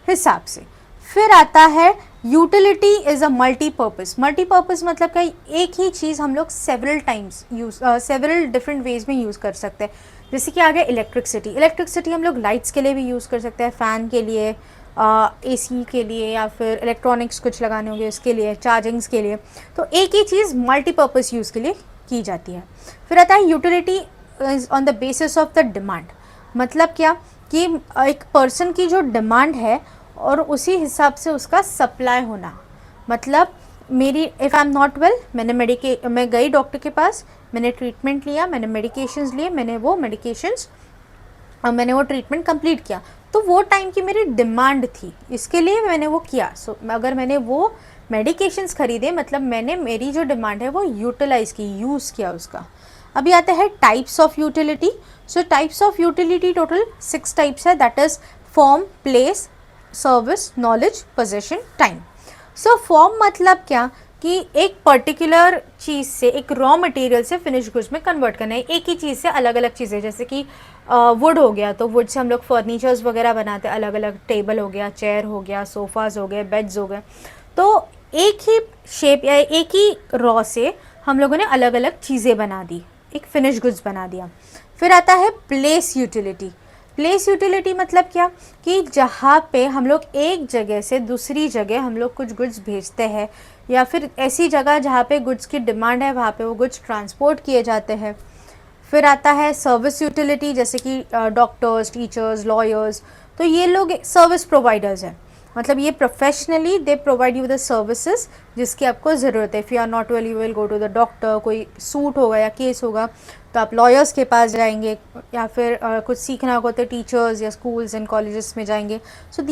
हिसाब से। फिर आता है utility is a multipurpose. Multipurpose मतलब क्या, एक ही चीज़ हम लोग सेवरल डिफरेंट वेज में यूज़ कर सकते हैं। जैसे कि आ गया इलेक्ट्रिसिटी हम लोग लाइट्स के लिए भी यूज़ कर सकते हैं, फ़ैन के लिए, एसी के लिए, या फिर इलेक्ट्रॉनिक्स कुछ लगाने होंगे उसके लिए, चार्जिंग्स के लिए। तो एक ही चीज़ मल्टीपर्पज़ यूज़ के लिए की जाती है। फिर आता है utility is on the basis of the demand. मतलब क्या कि एक पर्सन की जो डिमांड है और उसी हिसाब से उसका सप्लाई होना। मतलब मेरी if I am not well, मैं गई डॉक्टर के पास, मैंने ट्रीटमेंट लिया, मैंने मेडिकेशंस लिए, मैंने वो ट्रीटमेंट कंप्लीट किया, तो वो टाइम की मेरी डिमांड थी, इसके लिए मैंने वो किया। सो अगर मैंने वो मेडिकेशंस खरीदे, मतलब मैंने मेरी जो डिमांड है वो यूटिलाइज़ की, यूज़ किया उसका। अभी आते हैं types of utility. So types of utility total 6 types है, that is form, place, service, knowledge, possession, time. So form मतलब क्या कि एक पर्टिकुलर चीज़ से, एक रॉ मटेरियल से फिनिश गुड्स में कन्वर्ट करना है। एक ही चीज़ से अलग अलग चीज़ें, जैसे कि वुड हो गया तो वुड से हम लोग फर्नीचर्स वगैरह बनाते हैं, अलग अलग टेबल हो गया, चेयर हो गया, सोफ़ाज़ हो गए, बेड्स हो गए। तो एक ही शेप या एक ही रॉ से हम लोगों ने अलग अलग चीज़ें बना दी, एक फिनिश गुड्स बना दिया। फिर आता है प्लेस यूटिलिटी। प्लेस यूटिलिटी मतलब क्या कि जहाँ पे हम लोग एक जगह से दूसरी जगह हम लोग कुछ गुड्स भेजते हैं, या फिर ऐसी जगह जहाँ पे गुड्स की डिमांड है वहाँ पे वो गुड्स ट्रांसपोर्ट किए जाते हैं। फिर आता है सर्विस यूटिलिटी, जैसे कि डॉक्टर्स, टीचर्स, लॉयर्स, तो ये लोग सर्विस प्रोवाइडर्स हैं। मतलब ये professionally they provide you the services जिसकी आपको ज़रूरत है। If you are not well, you will go to the doctor, कोई सूट होगा या केस होगा तो आप लॉयर्स के पास जाएंगे, या फिर कुछ सीखना होगा तो टीचर्स या स्कूल्स एंड कॉलेजेस में जाएंगे। सो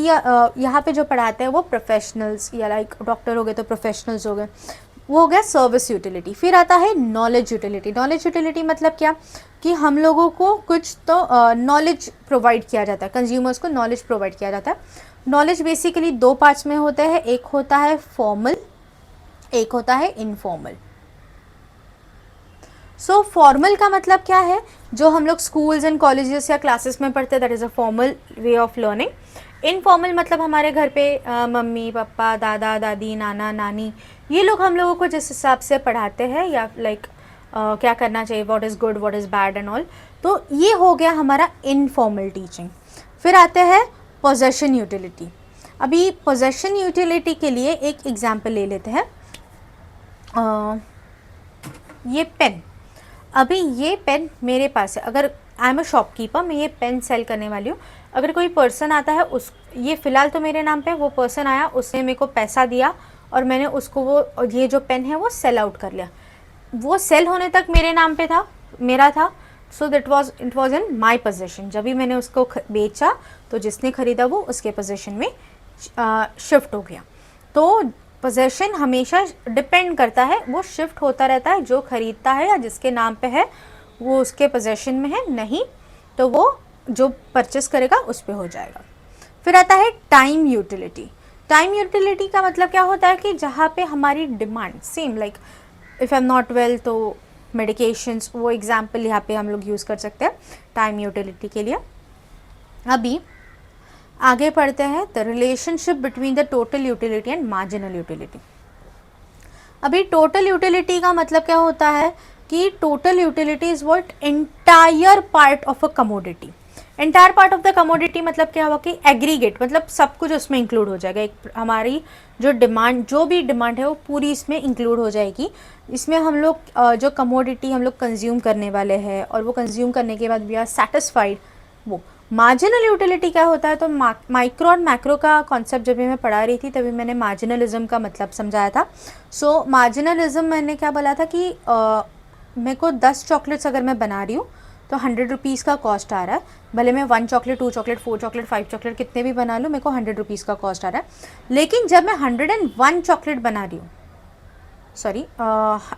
यहाँ पे जो पढ़ाते हैं वो प्रोफेशनल्स, या लाइक डॉक्टर हो गए तो प्रोफेशनल्स हो गए, वो हो गया सर्विस यूटिलिटी। फिर आता है नॉलेज यूटिलिटी। नॉलेज यूटिलिटी मतलब क्या कि हम लोगों को कुछ तो नॉलेज प्रोवाइड किया जाता है, कंज्यूमर्स को नॉलेज प्रोवाइड किया जाता है। नॉलेज बेसिकली 2 पार्ट्स में होते हैं, एक होता है फॉर्मल, एक होता है इनफॉर्मल। सो फॉर्मल का मतलब क्या है, जो हम लोग स्कूल्स एंड कॉलेजेस या क्लासेस में पढ़ते हैं, that is a formal way of learning. Informal मतलब हमारे घर पे मम्मी पापा, दादा दादी, नाना नानी, ये लोग हम लोगों को जिस हिसाब से पढ़ाते हैं, या लाइक क्या करना चाहिए, what is good, what is bad and all. तो ये हो गया हमारा इनफॉर्मल टीचिंग। फिर आते हैं पोजेशन यूटिलिटी। अभी पोजेशन यूटिलिटी के लिए एक एग्जाम्पल ले लेते हैं। ये पेन, अभी ये पेन मेरे पास है, अगर आई एम अ शॉपकीपर, मैं ये पेन सेल करने वाली हूँ। अगर कोई पर्सन आता है, ये फ़िलहाल तो मेरे नाम पे, वो पर्सन आया, उसने मेरे को पैसा दिया और मैंने उसको वो ये जो पेन है वो सेल आउट कर लिया। वो सेल होने तक मेरे नाम पे था, मेरा था, so it was in my possession. जब भी मैंने उसको बेचा तो जिसने ख़रीदा वो उसके पोजेशन में शिफ्ट हो गया। तो पोजेशन हमेशा डिपेंड करता है, वो शिफ्ट होता रहता है, जो खरीदता है या जिसके नाम पे है वो उसके पोजेशन में है, नहीं तो वो जो परचेस करेगा उस पे हो जाएगा। फिर आता है टाइम यूटिलिटी। टाइम यूटिलिटी का मतलब क्या होता है कि जहाँ पे हमारी demand same like if I am not well तो मेडिकेशंस, वो एग्जाम्पल यहाँ पे हम लोग यूज़ कर सकते हैं टाइम यूटिलिटी के लिए। अभी आगे पढ़ते हैं the relationship between the total utility and marginal utility. अभी टोटल यूटिलिटी का मतलब क्या होता है कि total utility is what entire part of a commodity. Entire part of the commodity मतलब क्या हुआ कि एग्रीगेट, मतलब सब कुछ उसमें इंक्लूड हो जाएगा। एक हमारी जो डिमांड, जो भी डिमांड है वो पूरी इसमें इंक्लूड हो जाएगी। इसमें हम लोग जो कमोडिटी हम लोग कंज्यूम करने वाले हैं और वो कंज्यूम करने के बाद वी आर सेटिस्फाइड, वो मार्जिनल यूटिलिटी क्या होता है। तो माइक्रो और मैक्रो का कॉन्सेप्ट जब भी मैं पढ़ा रही थी तभी मैंने मार्जिनलिज्म का मतलब समझाया था। सो मार्जिनलिज्म मैंने क्या बोला था कि मेरे को 10 चॉकलेट्स अगर मैं बना रही हूँ तो 100 रुपीज़ का कॉस्ट आ रहा है। भले मैं 1 चॉकलेट, 2 चॉकलेट, 4 चॉकलेट, 5 चॉकलेट कितने भी बना लूँ, मेरे को 100 रुपीज़ का कॉस्ट आ रहा है। लेकिन जब मैं 101 चॉकलेट बना रही हूँ, सॉरी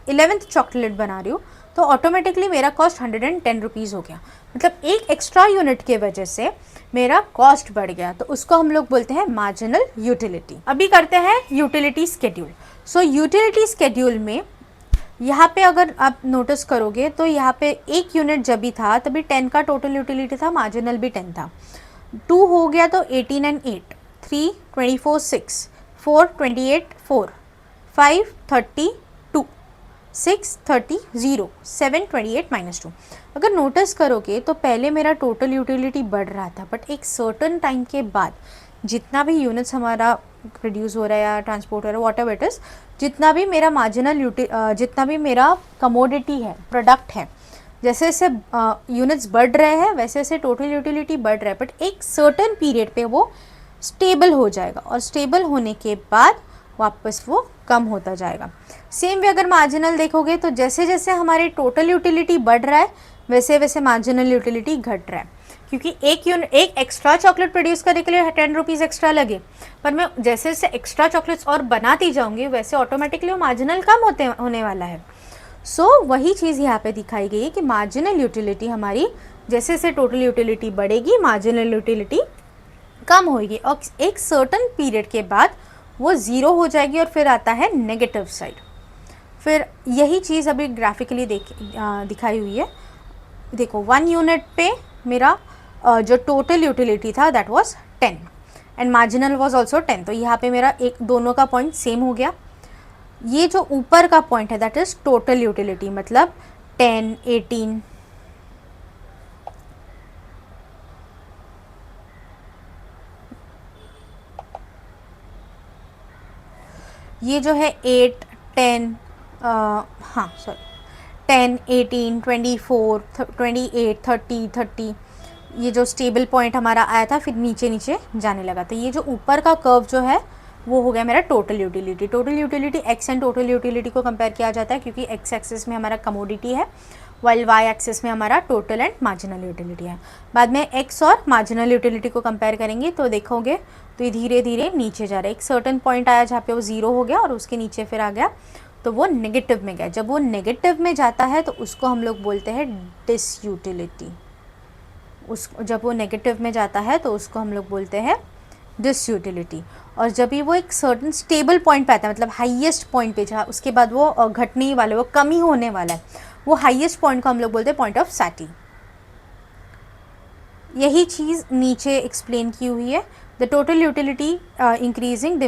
11th चॉकलेट बना रही हूँ, तो ऑटोमेटिकली मेरा कॉस्ट 110 रुपीज़ हो गया। मतलब एक एक्स्ट्रा यूनिट के वजह से मेरा कॉस्ट बढ़ गया, तो उसको हम लोग बोलते हैं मार्जिनल यूटिलिटी। अभी करते हैं यूटिलिटी स्केड्यूल। सो यूटिलिटी स्केड्यूल में यहाँ पे अगर आप नोटिस करोगे तो यहाँ पे एक यूनिट जब भी था तभी 10 का टोटल यूटिलिटी था, मार्जिनल भी 10 था। 2 हो गया तो 18 एंड 8, 3 24 6, 4 28 4, 5 32, 6 30 0, 7 28 -2। अगर नोटिस करोगे तो पहले मेरा टोटल यूटिलिटी बढ़ रहा था, बट एक सर्टन टाइम के बाद जितना भी यूनिट्स हमारा प्रोड्यूस हो रहा है या ट्रांसपोर्ट हो रहा है, वॉट एवर इट इज़, जितना भी मेरा जितना भी मेरा कमोडिटी है, प्रोडक्ट है, जैसे जैसे यूनिट्स बढ़ रहे हैं वैसे वैसे टोटल यूटिलिटी बढ़ रहा है, बट एक सर्टन पीरियड पे वो स्टेबल हो जाएगा और स्टेबल होने के बाद वापस वो कम होता जाएगा। सेम वे अगर मार्जिनल देखोगे तो जैसे जैसे हमारी टोटल यूटिलिटी बढ़ रहा है वैसे वैसे मार्जिनल यूटिलिटी घट रहा है, क्योंकि एक एक्स्ट्रा चॉकलेट प्रोड्यूस करने के लिए 10 रुपीज़ एक्स्ट्रा लगे, पर मैं जैसे जैसे एक्स्ट्रा चॉकलेट्स और बनाती जाऊंगी वैसे ऑटोमेटिकली वो मार्जिनल कम होने वाला है। सो वही चीज़ यहाँ पे दिखाई गई है कि मार्जिनल यूटिलिटी हमारी जैसे जैसे टोटल यूटिलिटी बढ़ेगी मार्जिनल यूटिलिटी कम होगी और एक सर्टन पीरियड के बाद वो ज़ीरो हो जाएगी और फिर आता है नेगेटिव साइड। फिर यही चीज़ अभी ग्राफिकली दिखाई हुई है। देखो 1 यूनिट पे मेरा जो टोटल यूटिलिटी था that was 10 and marginal was also 10, तो यहाँ पे मेरा एक दोनों का पॉइंट सेम हो गया। ये जो ऊपर का पॉइंट है दैट इज टोटल यूटिलिटी, मतलब 10 18 ये जो है 8 10 हाँ सॉरी 10 18 24 28 30 30, ये जो स्टेबल पॉइंट हमारा आया था फिर नीचे नीचे जाने लगा। तो ये जो ऊपर का कर्व जो है वो हो गया मेरा total utility. Total utility x and total utility को कंपेयर किया जाता है क्योंकि एक्स एक्सिस में हमारा कमोडिटी है वाइल वाई एक्सिस में हमारा टोटल एंड मार्जिनल यूटिलिटी है। बाद में एक्स और मार्जिनल यूटिलिटी को कंपेयर करेंगे तो देखोगे तो ये धीरे धीरे नीचे जा रहा है। एक सर्टन पॉइंट आया जहाँ पे वो ज़ीरो हो गया और उसके नीचे फिर आ गया तो वो नेगेटिव में गया। जब वो नेगेटिव में जाता है तो उसको हम लोग बोलते हैं डिसयूटिलिटी। जब वो नेगेटिव में जाता है तो उसको हम लोग बोलते हैं डिसयूटिलिटी। और जब भी वो एक सर्टन स्टेबल पॉइंट पे आता है, मतलब हाईएस्ट पॉइंट पे जहाँ उसके बाद वो घटने ही वाला है, वो कम ही होने वाला है, वो हाईएस्ट पॉइंट को हम लोग बोलते हैं पॉइंट ऑफ सैटी। यही चीज़ नीचे एक्सप्लेन की हुई है। The total utility increasing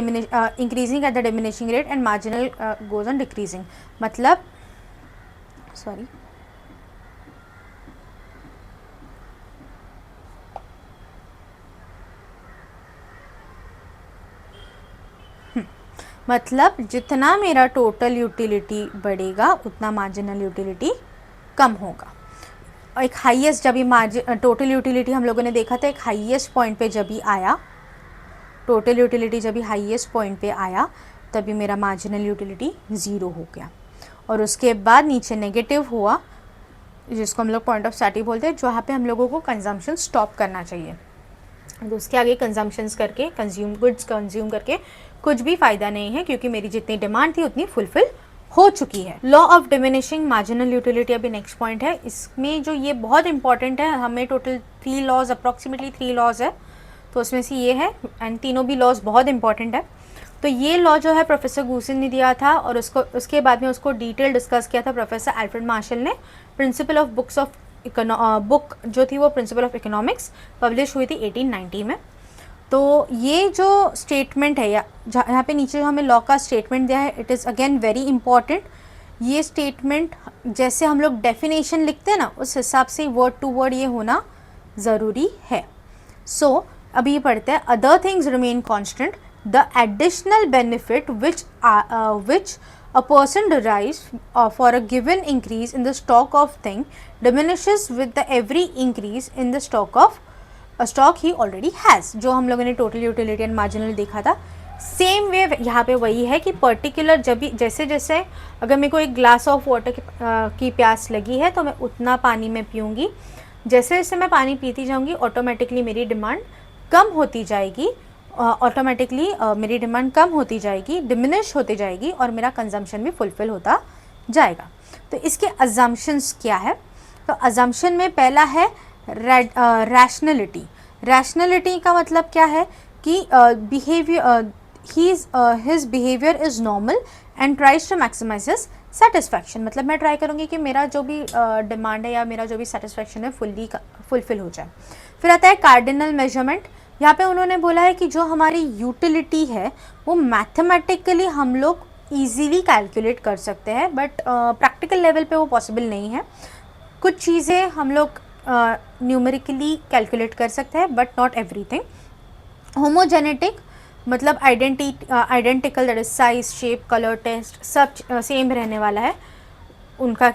at the diminishing rate and marginal goes on decreasing. मतलब सॉरी मतलब जितना मेरा टोटल यूटिलिटी बढ़ेगा उतना मार्जिनल यूटिलिटी कम होगा। एक हाईएस्ट जब भी टोटल यूटिलिटी हम लोगों ने देखा था, एक हाईएस्ट पॉइंट पे जब भी आया टोटल यूटिलिटी, जब भी हाईएस्ट पॉइंट पे आया तभी मेरा मार्जिनल यूटिलिटी ज़ीरो हो गया और उसके बाद नीचे नेगेटिव हुआ जिसको हम लोग पॉइंट ऑफ सैटी बोलते हैं, जहाँ पे हम लोगों को कंजम्पशन स्टॉप करना चाहिए। तो उसके आगे कंजम्पशंस करके गुड्स कंज्यूम करके कुछ भी फ़ायदा नहीं है, क्योंकि मेरी जितनी डिमांड थी उतनी फुलफिल हो चुकी है। Law of diminishing marginal utility अभी नेक्स्ट पॉइंट है। इसमें जो ये बहुत इंपॉर्टेंट है, हमें टोटल 3 लॉज, अप्रॉक्सीमेटली 3 लॉज है, तो उसमें से ये है, एंड तीनों भी लॉज बहुत इंपॉर्टेंट है। तो ये लॉ जो है प्रोफेसर गूसिन ने दिया था, और उसके बाद में उसको डिटेल डिस्कस किया था प्रोफेसर अल्फ्रेड मार्शल ने। प्रिंसिपल ऑफ बुक जो थी वो प्रिंसिपल ऑफ इकोनॉमिक्स पब्लिश हुई थी 1890 में। तो ये जो स्टेटमेंट है, या यहाँ पे नीचे जो हमें लॉ का स्टेटमेंट दिया है, it is again very important. ये स्टेटमेंट जैसे हम लोग डेफिनेशन लिखते हैं ना, उस हिसाब से वर्ड टू वर्ड ये होना ज़रूरी है। सो अभी ये पढ़ते हैं, other things remain constant, the additional benefit which a person derives for a given increase in the stock of thing diminishes with the every increase in the stock of a stock he already has। जो हम लोगों ने total utility and marginal देखा था, same way यहाँ पे वही है कि पर्टिकुलर जब भी जैसे जैसे अगर मेरे को एक ग्लास ऑफ वाटर की प्यास लगी है तो मैं उतना पानी में पीऊँगी। जैसे जैसे मैं पानी पीती जाऊँगी ऑटोमेटिकली मेरी डिमांड कम होती जाएगी, मेरी डिमांड कम होती जाएगी, डिमिनिश होती जाएगी, और मेरा कंजम्पशन भी फुलफिल होता जाएगा। तो इसके अजम्पशंस क्या है? तो अजम्पशन में पहला है रैशनलिटी। रैशनलिटी का मतलब क्या है कि his behaviour is normal and tries to maximise his satisfaction. मतलब मैं ट्राई करूँगी कि मेरा जो भी डिमांड है या मेरा जो भी सेटिस्फैक्शन है फुलफिल हो जाए। फिर आता है कार्डिनल मेजरमेंट। यहाँ पे उन्होंने बोला है कि जो हमारी यूटिलिटी है वो मैथमेटिकली हम लोग ईजीली कैलकुलेट कर सकते हैं, बट प्रैक्टिकल लेवल पे वो पॉसिबल नहीं है। कुछ चीज़ें हम लोग न्यूमेरिकली कैलकुलेट कर सकते हैं, बट नॉट एवरीथिंग। होमोजेनेटिक मतलब identical, that is size, shape, colour, taste सब सेम रहने वाला है। उनका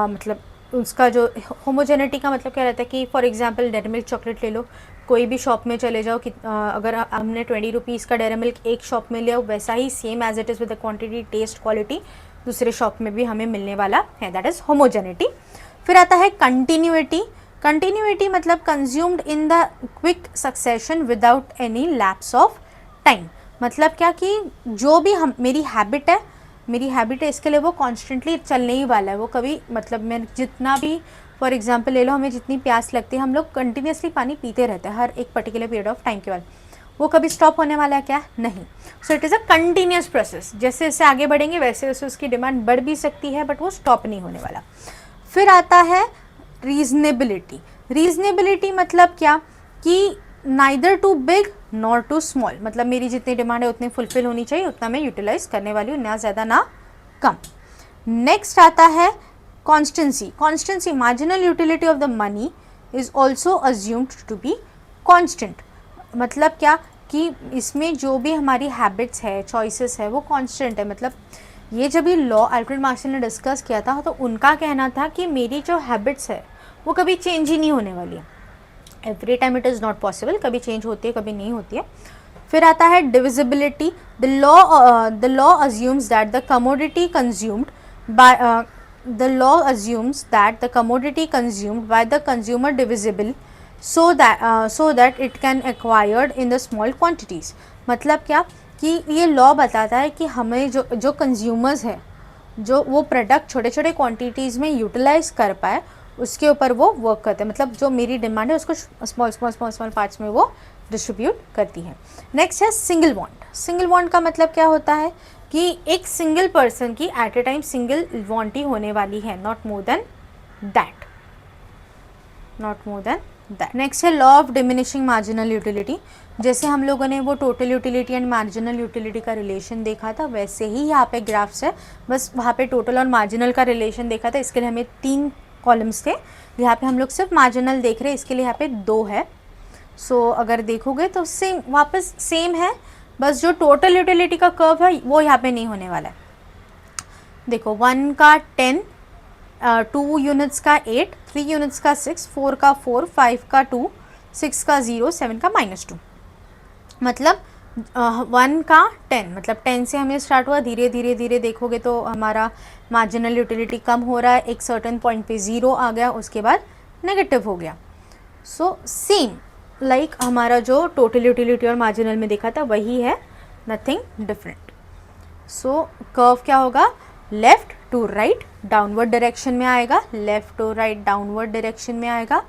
मतलब उसका जो होमोजेनिटी का मतलब क्या रहता है कि for example dairy milk chocolate ले लो, कोई भी शॉप में चले जाओ कि अगर हमने 20 रुपीज़ का डेयरी मिल्क एक शॉप में लिया, वैसा ही same as it is with the quantity, taste, quality दूसरे शॉप में भी हमें मिलने वाला है, दैट इज़ होमोजेनिटी। फिर आता है कंटिन्यूटी। कंटिन्यूटी मतलब consumed in the quick succession without any lapse of time. मतलब क्या कि जो भी मेरी हैबिट है इसके लिए वो कॉन्स्टेंटली चलने ही वाला है। वो कभी मतलब मैं जितना भी फॉर एग्जांपल ले लो, हमें जितनी प्यास लगती है हम लोग कंटिन्यूसली पानी पीते रहते हैं हर एक पर्टिकुलर पीरियड ऑफ टाइम के बाद, वो कभी स्टॉप होने वाला है क्या? नहीं। सो it is a continuous process. जैसे जैसे आगे बढ़ेंगे वैसे वैसे उसकी डिमांड बढ़ भी सकती है, बट वो स्टॉप नहीं होने वाला। फिर आता है रीजनेबिलिटी। रीजनेबिलिटी मतलब क्या कि neither too big nor too small, मतलब मेरी जितनी डिमांड है उतनी फुलफिल होनी चाहिए, उतना मैं यूटिलाइज करने वाली हूँ, ना ज़्यादा ना कम। नेक्स्ट आता है constancy. Constancy, marginal utility of the money is also assumed to be constant. मतलब क्या कि इसमें जो भी हमारी हैबिट्स है, चॉइसेस है, वो कॉन्स्टेंट है। मतलब ये जब भी लॉ अल्फ्रेड मार्शल ने डिस्कस किया था तो उनका कहना था कि मेरी जो हैबिट्स है वो कभी चेंज ही नहीं होने वाली है। Every time it is not possible, कभी चेंज होती है कभी नहीं होती है। फिर आता है divisibility. The law assumes that the commodity consumed by the law assumes that the commodity consumed by the consumer divisible so that it can acquired in the small quantities। मतलब क्या कि ये लॉ बताता है कि हमें जो कंज्यूमर्स है, जो वो प्रोडक्ट छोटे छोटे क्वांटिटीज़ में यूटिलाइज कर पाए, उसके ऊपर वो वर्क करते हैं। मतलब जो मेरी डिमांड है उसको स्मॉल पार्ट्स में वो डिस्ट्रीब्यूट करती है। नेक्स्ट है सिंगल बॉन्ड। सिंगल बॉन्ड का मतलब क्या होता है कि एक सिंगल पर्सन की at a time single bond ही होने वाली है, not more than that. Next है law of diminishing marginal utility. जैसे हम लोगों ने वो total utility and marginal utility का रिलेशन देखा था, वैसे ही यहाँ पे ग्राफ्स है, बस वहाँ पे टोटल और मार्जिनल का रिलेशन देखा था। इसके लिए हमें 3 कॉलम्स थे, यहाँ पे हम लोग सिर्फ मार्जिनल देख रहे हैं, इसके लिए यहाँ पे 2 है। सो अगर देखोगे तो सेम वापस सेम है, बस जो टोटल यूटिलिटी का कर्व है वो यहाँ पे नहीं होने वाला है। देखो 1 का 10, 2 यूनिट्स का 8, 3 यूनिट्स का 6, 4 का 4, 5 का 2, 6 का 0, 7 का -2। मतलब 1 का 10, मतलब 10 से हमें स्टार्ट हुआ, धीरे धीरे देखोगे तो हमारा मार्जिनल यूटिलिटी कम हो रहा है, एक सर्टेन पॉइंट पे 0 आ गया, उसके बाद नेगेटिव हो गया। सो सेम लाइक हमारा जो टोटल यूटिलिटी और मार्जिनल में देखा था वही है, नथिंग डिफरेंट। सो कर्व क्या होगा, left to right downward direction में आएगा, left to right downward direction में आएगा,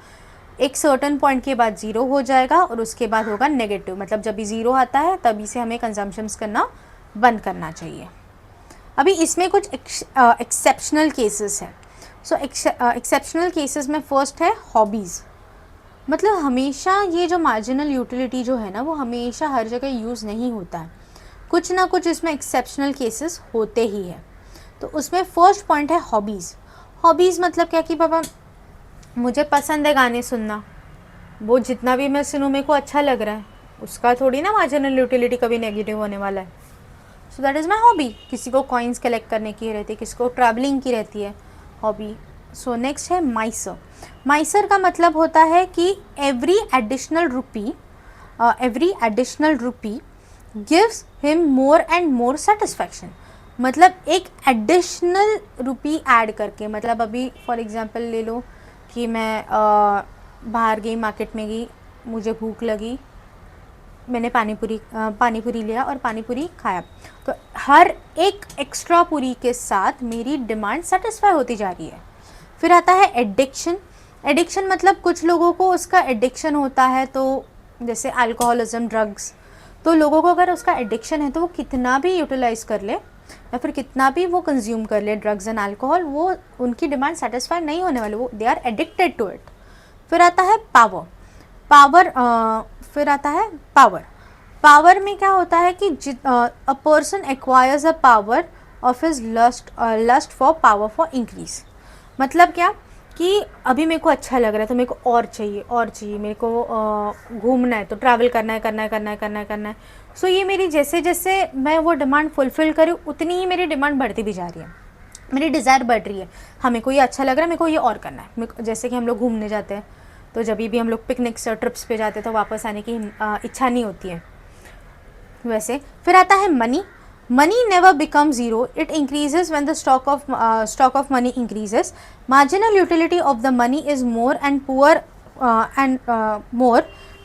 एक सर्टन पॉइंट के बाद ज़ीरो हो जाएगा और उसके बाद होगा नेगेटिव, मतलब जब भी ज़ीरो आता है तभी से हमें कंजम्पशंस करना बंद करना चाहिए। अभी इसमें कुछ एक्सेप्शनल केसेस है। सो एक्सेप्शनल केसेस में फर्स्ट है हॉबीज़, मतलब हमेशा ये जो मार्जिनल यूटिलिटी जो है ना वो हमेशा हर जगह यूज़ नहीं होता है, कुछ ना कुछ इसमें एक्सेप्शनल केसेस होते ही है। तो उसमें फर्स्ट पॉइंट है हॉबीज़। हॉबीज़ मतलब क्या कि पापा मुझे पसंद है गाने सुनना, वो जितना भी मैं सुनूँ मेरे को अच्छा लग रहा है, उसका थोड़ी ना मार्जिनल यूटिलिटी कभी नेगेटिव होने वाला है। सो दैट इज़ माई हॉबी। किसी को कॉइन्स कलेक्ट करने की रहती है, किसी को ट्रैवलिंग की रहती है हॉबी। सो नेक्स्ट है माइसर। माइसर का मतलब होता है कि every additional rupee gives him more and more satisfaction. मतलब एक एडिशनल रुपी ऐड करके, मतलब अभी फॉर एग्जांपल ले लो कि मैं बाहर गई, मार्केट में गई, मुझे भूख लगी, मैंने पानी पूरी लिया और पानी पूरी खाया, तो हर एक एक्स्ट्रा पूरी के साथ मेरी डिमांड सेटिस्फाई होती जा रही है। फिर आता है एडिक्शन। एडिक्शन मतलब कुछ लोगों को उसका एडिक्शन होता है, तो जैसे अल्कोहलिज्म, ड्रग्स, तो लोगों को अगर उसका एडिक्शन है तो वो कितना भी यूटिलाइज कर ले या फिर कितना भी वो कंज्यूम कर ले ड्रग्स एंड अल्कोहल, वो उनकी डिमांड सेटिस्फाई नहीं होने वाली, वो they are addicted to it. फिर आता है पावर। पावर में क्या होता है कि a person acquires a power of his lust for power for increase. मतलब क्या कि अभी मेरे को अच्छा लग रहा है तो मेरे को और चाहिए, मेरे को घूमना है तो ट्रैवल करना है। सो ये मेरी जैसे जैसे मैं वो डिमांड फुलफ़िल करूँ उतनी ही मेरी डिमांड बढ़ती भी जा रही है, मेरी डिज़ायर बढ़ रही है। हाँ, मेरे को ये अच्छा लग रहा है, मेरे को ये और करना है। जैसे कि हम लोग घूमने जाते हैं तो जब भी हम लोग पिकनिक्स और ट्रिप्स पे जाते हैं तो वापस आने की इच्छा नहीं होती है वैसे। फिर आता है money. Money never become zero, it increases when the stock of money increases. Marginal utility of the money is more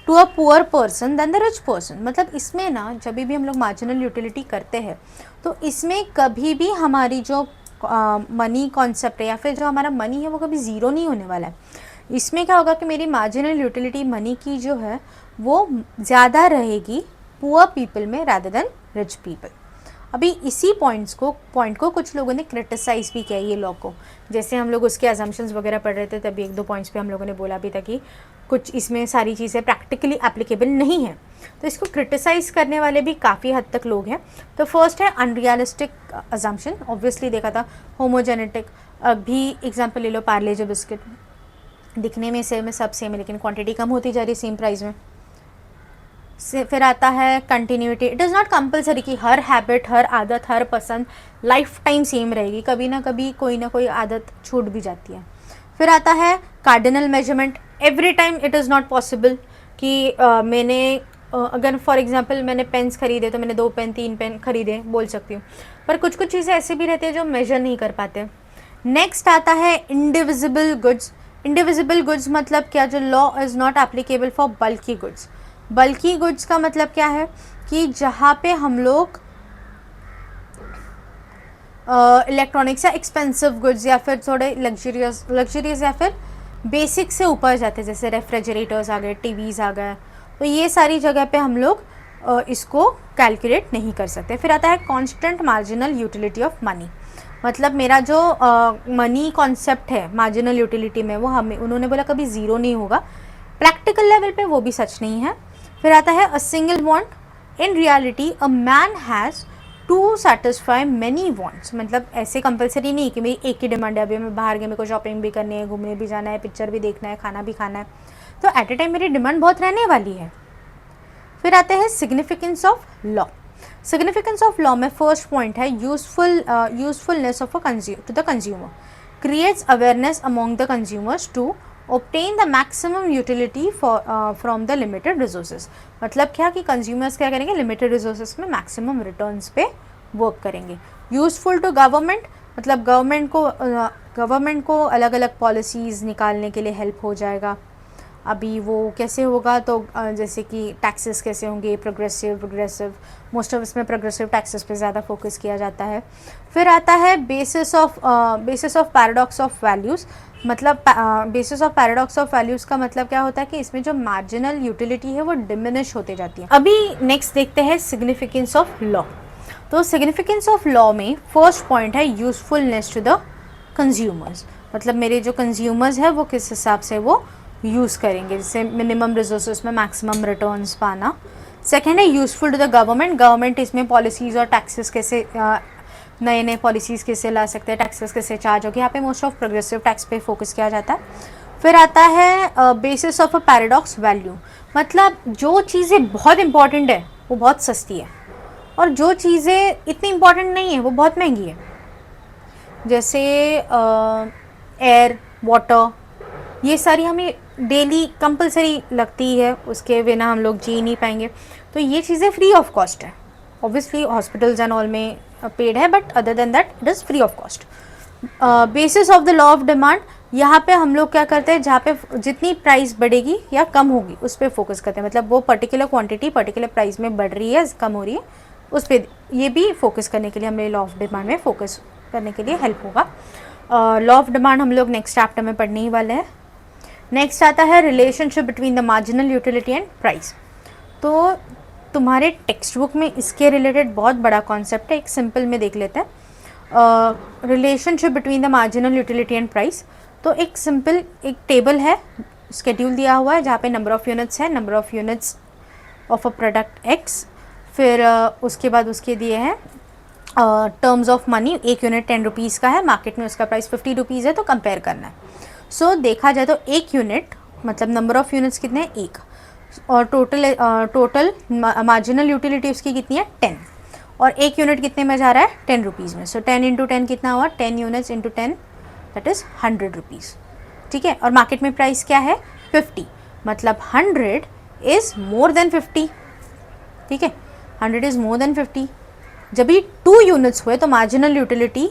to a poor person than the rich person. मतलब इसमें ना जब भी हम लोग मार्जिनल यूटिलिटी करते हैं तो इसमें कभी भी हमारी जो मनी कॉन्सेप्ट है या फिर जो हमारा मनी है वो कभी ज़ीरो नहीं होने वाला है। इसमें क्या होगा कि मेरी मार्जिनल यूटिलिटी मनी की जो है वो ज़्यादा रहेगी पुअर पीपल में रादर देन रिच पीपल। अभी इसी पॉइंट को कुछ लोगों ने क्रिटिसाइज़ भी किया ये लॉ को। जैसे हम लोग उसके अजम्पशंस वगैरह पढ़ रहे थे तभी एक दो पॉइंट्स पे हम लोगों ने बोला भी था कि कुछ इसमें सारी चीज़ें प्रैक्टिकली एप्लीकेबल नहीं है, तो इसको क्रिटिसाइज़ करने वाले भी काफ़ी हद तक लोग हैं। तो फर्स्ट है अनरियलिस्टिक अजम्पशन, ऑब्वियसली देखा था होमोजेनेटिक। अभी एग्जाम्पल ले लो पार्ले जी बिस्किट, दिखने में सेम है, सब सेम है, लेकिन क्वांटिटी कम होती जा रही है सेम प्राइस में। फिर आता है continuity. It is not compulsory कि हर हैबिट, हर आदत, हर पसंद लाइफ टाइम सेम रहेगी, कभी ना कभी कोई ना कोई आदत छूट भी जाती है। फिर आता है cardinal measurement. Every time it is not possible कि अगर फॉर एग्जांपल मैंने पेन्स खरीदे तो मैंने 2 पेन 3 पेन खरीदे बोल सकती हूँ, पर कुछ कुछ चीज़ें ऐसी भी रहती है जो मेजर नहीं कर पाते। नेक्स्ट आता है इंडिविजिबल गुड्स। इंडिविजिबल गुड्स मतलब क्या, जो law is not applicable for bulky goods. Bulky goods का मतलब क्या है कि जहाँ पे हम लोग इलेक्ट्रॉनिक्स या एक्सपेंसिव गुड्स या फिर थोड़े लग्जरियस या फिर बेसिक से ऊपर जाते हैं, जैसे रेफ्रिजरेटर्स आ गए, टीवीज़ आ गए, तो ये सारी जगह पे हम लोग इसको कैलकुलेट नहीं कर सकते। फिर आता है constant marginal utility of money. मतलब मेरा जो मनी कॉन्सेप्ट है मार्जिनल यूटिलिटी में वो उन्होंने बोला कभी ज़ीरो नहीं होगा, प्रैक्टिकल लेवल पे वो भी सच नहीं है। फिर आता है a single want. In reality a man has to satisfy many wants. मतलब ऐसे कंपलसरी नहीं कि मेरी एक ही डिमांड है, अभी मैं बाहर गई, मेरे को शॉपिंग भी करनी है, घूमने भी जाना है, पिक्चर भी देखना है, खाना भी खाना है, तो एट ए टाइम मेरी डिमांड बहुत रहने वाली है। फिर आते हैं significance of law. Significance of law में फर्स्ट पॉइंट है usefulness of to the consumer, creates awareness among the consumers to obtain the maximum utility from the limited resources। मतलब क्या कि कंज्यूमर्स क्या करेंगे, लिमिटेड रिसोर्सेज में मैक्सिमम रिटर्न्स पे work करेंगे। यूजफुल टू गवर्नमेंट मतलब गवर्नमेंट को अलग अलग पॉलिसीज़ निकालने के लिए हेल्प हो जाएगा। अभी वो कैसे होगा, तो जैसे कि टैक्सेस कैसे होंगे, प्रोग्रेसिव, मोस्ट ऑफ इसमें प्रोग्रेसिव टैक्सेस पे ज़्यादा फोकस किया जाता है। फिर आता है basis of paradox of values. मतलब basis of paradox of values का मतलब क्या होता है कि इसमें जो मार्जिनल यूटिलिटी है वो डिमिनिश होते जाती है। अभी नेक्स्ट देखते हैं सिग्निफिकेंस ऑफ लॉ। तो सिग्निफिकेंस ऑफ लॉ में फर्स्ट पॉइंट है यूजफुलनेस टू द कंज्यूमर्स। मतलब मेरे जो कंज्यूमर्स है वो किस हिसाब से वो यूज़ करेंगे, जैसे मिनिमम रिसोर्सेज में मैक्सिमम रिटर्न्स पाना। सेकेंड है यूजफुल टू द गवर्नमेंट इसमें पॉलिसीज़ और टैक्सेस कैसे नए नए पॉलिसीज़ कैसे ला सकते हैं, टैक्सेस कैसे चार्ज होगी, यहाँ पे मोस्ट ऑफ प्रोग्रेसिव टैक्स पे फोकस किया जाता है। फिर आता है basis of a paradox value. मतलब जो चीज़ें बहुत इंपॉर्टेंट है वो बहुत सस्ती है, और जो चीज़ें इतनी इंपॉर्टेंट नहीं है वो बहुत महंगी है। जैसे एयर, वाटर, ये सारी हमें डेली कंपलसरी लगती है, उसके बिना हम लोग जी नहीं पाएंगे। तो ये चीज़ें फ्री ऑफ कॉस्ट है। ऑब्वियसली हॉस्पिटल्स एंड ऑल में पेड है, but other than that it is free of cost. Basis of the law of demand, यहाँ पे हम लोग क्या करते हैं, जहाँ पे जितनी प्राइस बढ़ेगी या कम होगी उस पर फोकस करते हैं। मतलब वो पर्टिकुलर क्वांटिटी पर्टिकुलर प्राइस में बढ़ रही है, कम हो रही है, उस पर ये भी फोकस करने के लिए हमें लॉ ऑफ डिमांड में फोकस करने के लिए हेल्प होगा। लॉ ऑफ डिमांड हम लोग नेक्स्ट चैप्टर में पढ़ने ही वाले हैं। नेक्स्ट आता है relationship between the marginal utility and price. तो तुम्हारे टेक्स्ट बुक में इसके रिलेटेड बहुत बड़ा कॉन्सेप्ट है, एक सिंपल में देख लेते हैं। Relationship between the marginal utility and price. तो एक सिंपल एक टेबल है, स्केड्यूल दिया हुआ है, जहाँ पे नंबर ऑफ़ यूनिट्स है, number of units of a product x. फिर उसके बाद उसके दिए हैं टर्म्स ऑफ मनी, एक यूनिट 10 रुपीज़ का है, मार्केट में उसका प्राइस 50 रुपीज़ है, तो कंपेयर करना है। सो देखा जाए तो एक यूनिट मतलब नंबर ऑफ़ यूनिट्स कितने हैं, एक, और टोटल मार्जिनल यूटिलिटी उसकी कितनी है, 10, और एक यूनिट कितने में जा रहा है, 10 रुपीज़ में। सो 10 इंटू 10 कितना हुआ, 10 units into 10 that is 100 rupees. ठीक है, और मार्केट में प्राइस क्या है, 50, मतलब 100 इज़ मोर देन 50। ठीक है, 100 इज़ मोर देन 50। जब भी 2 यूनिट्स हुए तो मार्जिनल यूटिलिटी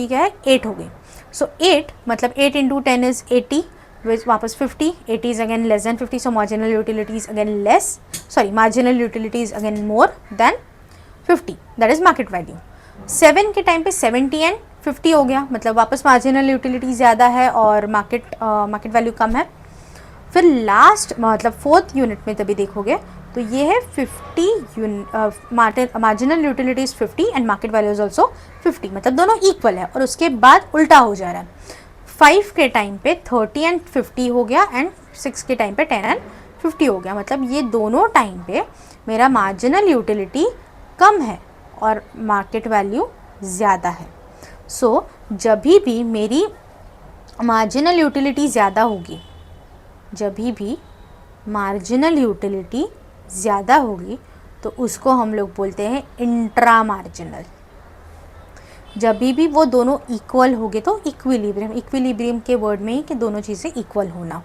क्या है, 8 हो गई। सो 8 मतलब 8 इंटू 10 इज़ 80, which वापस 50, 80 is again less than 50, so marginal utility is again marginal utility is again more than 50, that is market value। 7 के टाइम पे 70 एंड 50 हो गया, मतलब वापस मार्जिनल यूटिलिटी ज़्यादा है और मार्केट वैल्यू कम है। फिर लास्ट मतलब 4th यूनिट में तभी देखोगे तो ये है 50 marginal utility is 50 and market value is also 50, मतलब दोनों इक्वल है। और उसके बाद उल्टा हो जा रहा है, 5 के टाइम पे 30 एंड 50 हो गया, एंड 6 के टाइम पे 10 एंड 50 हो गया। मतलब ये दोनों टाइम पे मेरा मार्जिनल यूटिलिटी कम है और मार्केट वैल्यू ज़्यादा है। सो जब भी मेरी मार्जिनल यूटिलिटी ज़्यादा होगी, जब भी मार्जिनल यूटिलिटी ज़्यादा होगी तो उसको हम लोग बोलते हैं इंट्रा मार्जिनल। जब भी वो दोनों इक्वल होंगे तो इक्विलिब्रियम के वर्ड में ही कि दोनों चीज़ें इक्वल होना।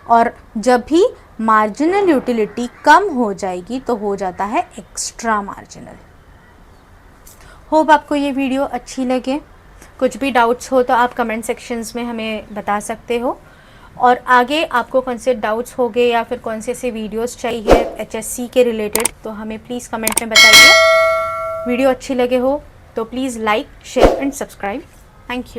और जब भी मार्जिनल यूटिलिटी कम हो जाएगी तो हो जाता है एक्स्ट्रा मार्जिनल। होप आपको ये वीडियो अच्छी लगे। कुछ भी डाउट्स हो तो आप कमेंट सेक्शंस में हमें बता सकते हो, और आगे आपको कौन से डाउट्स हो गए या फिर कौन से ऐसे वीडियोस चाहिए HSC के रिलेटेड तो हमें प्लीज़ कमेंट में बताइए। वीडियो अच्छी लगे हो तो please like, share and subscribe. Thank you.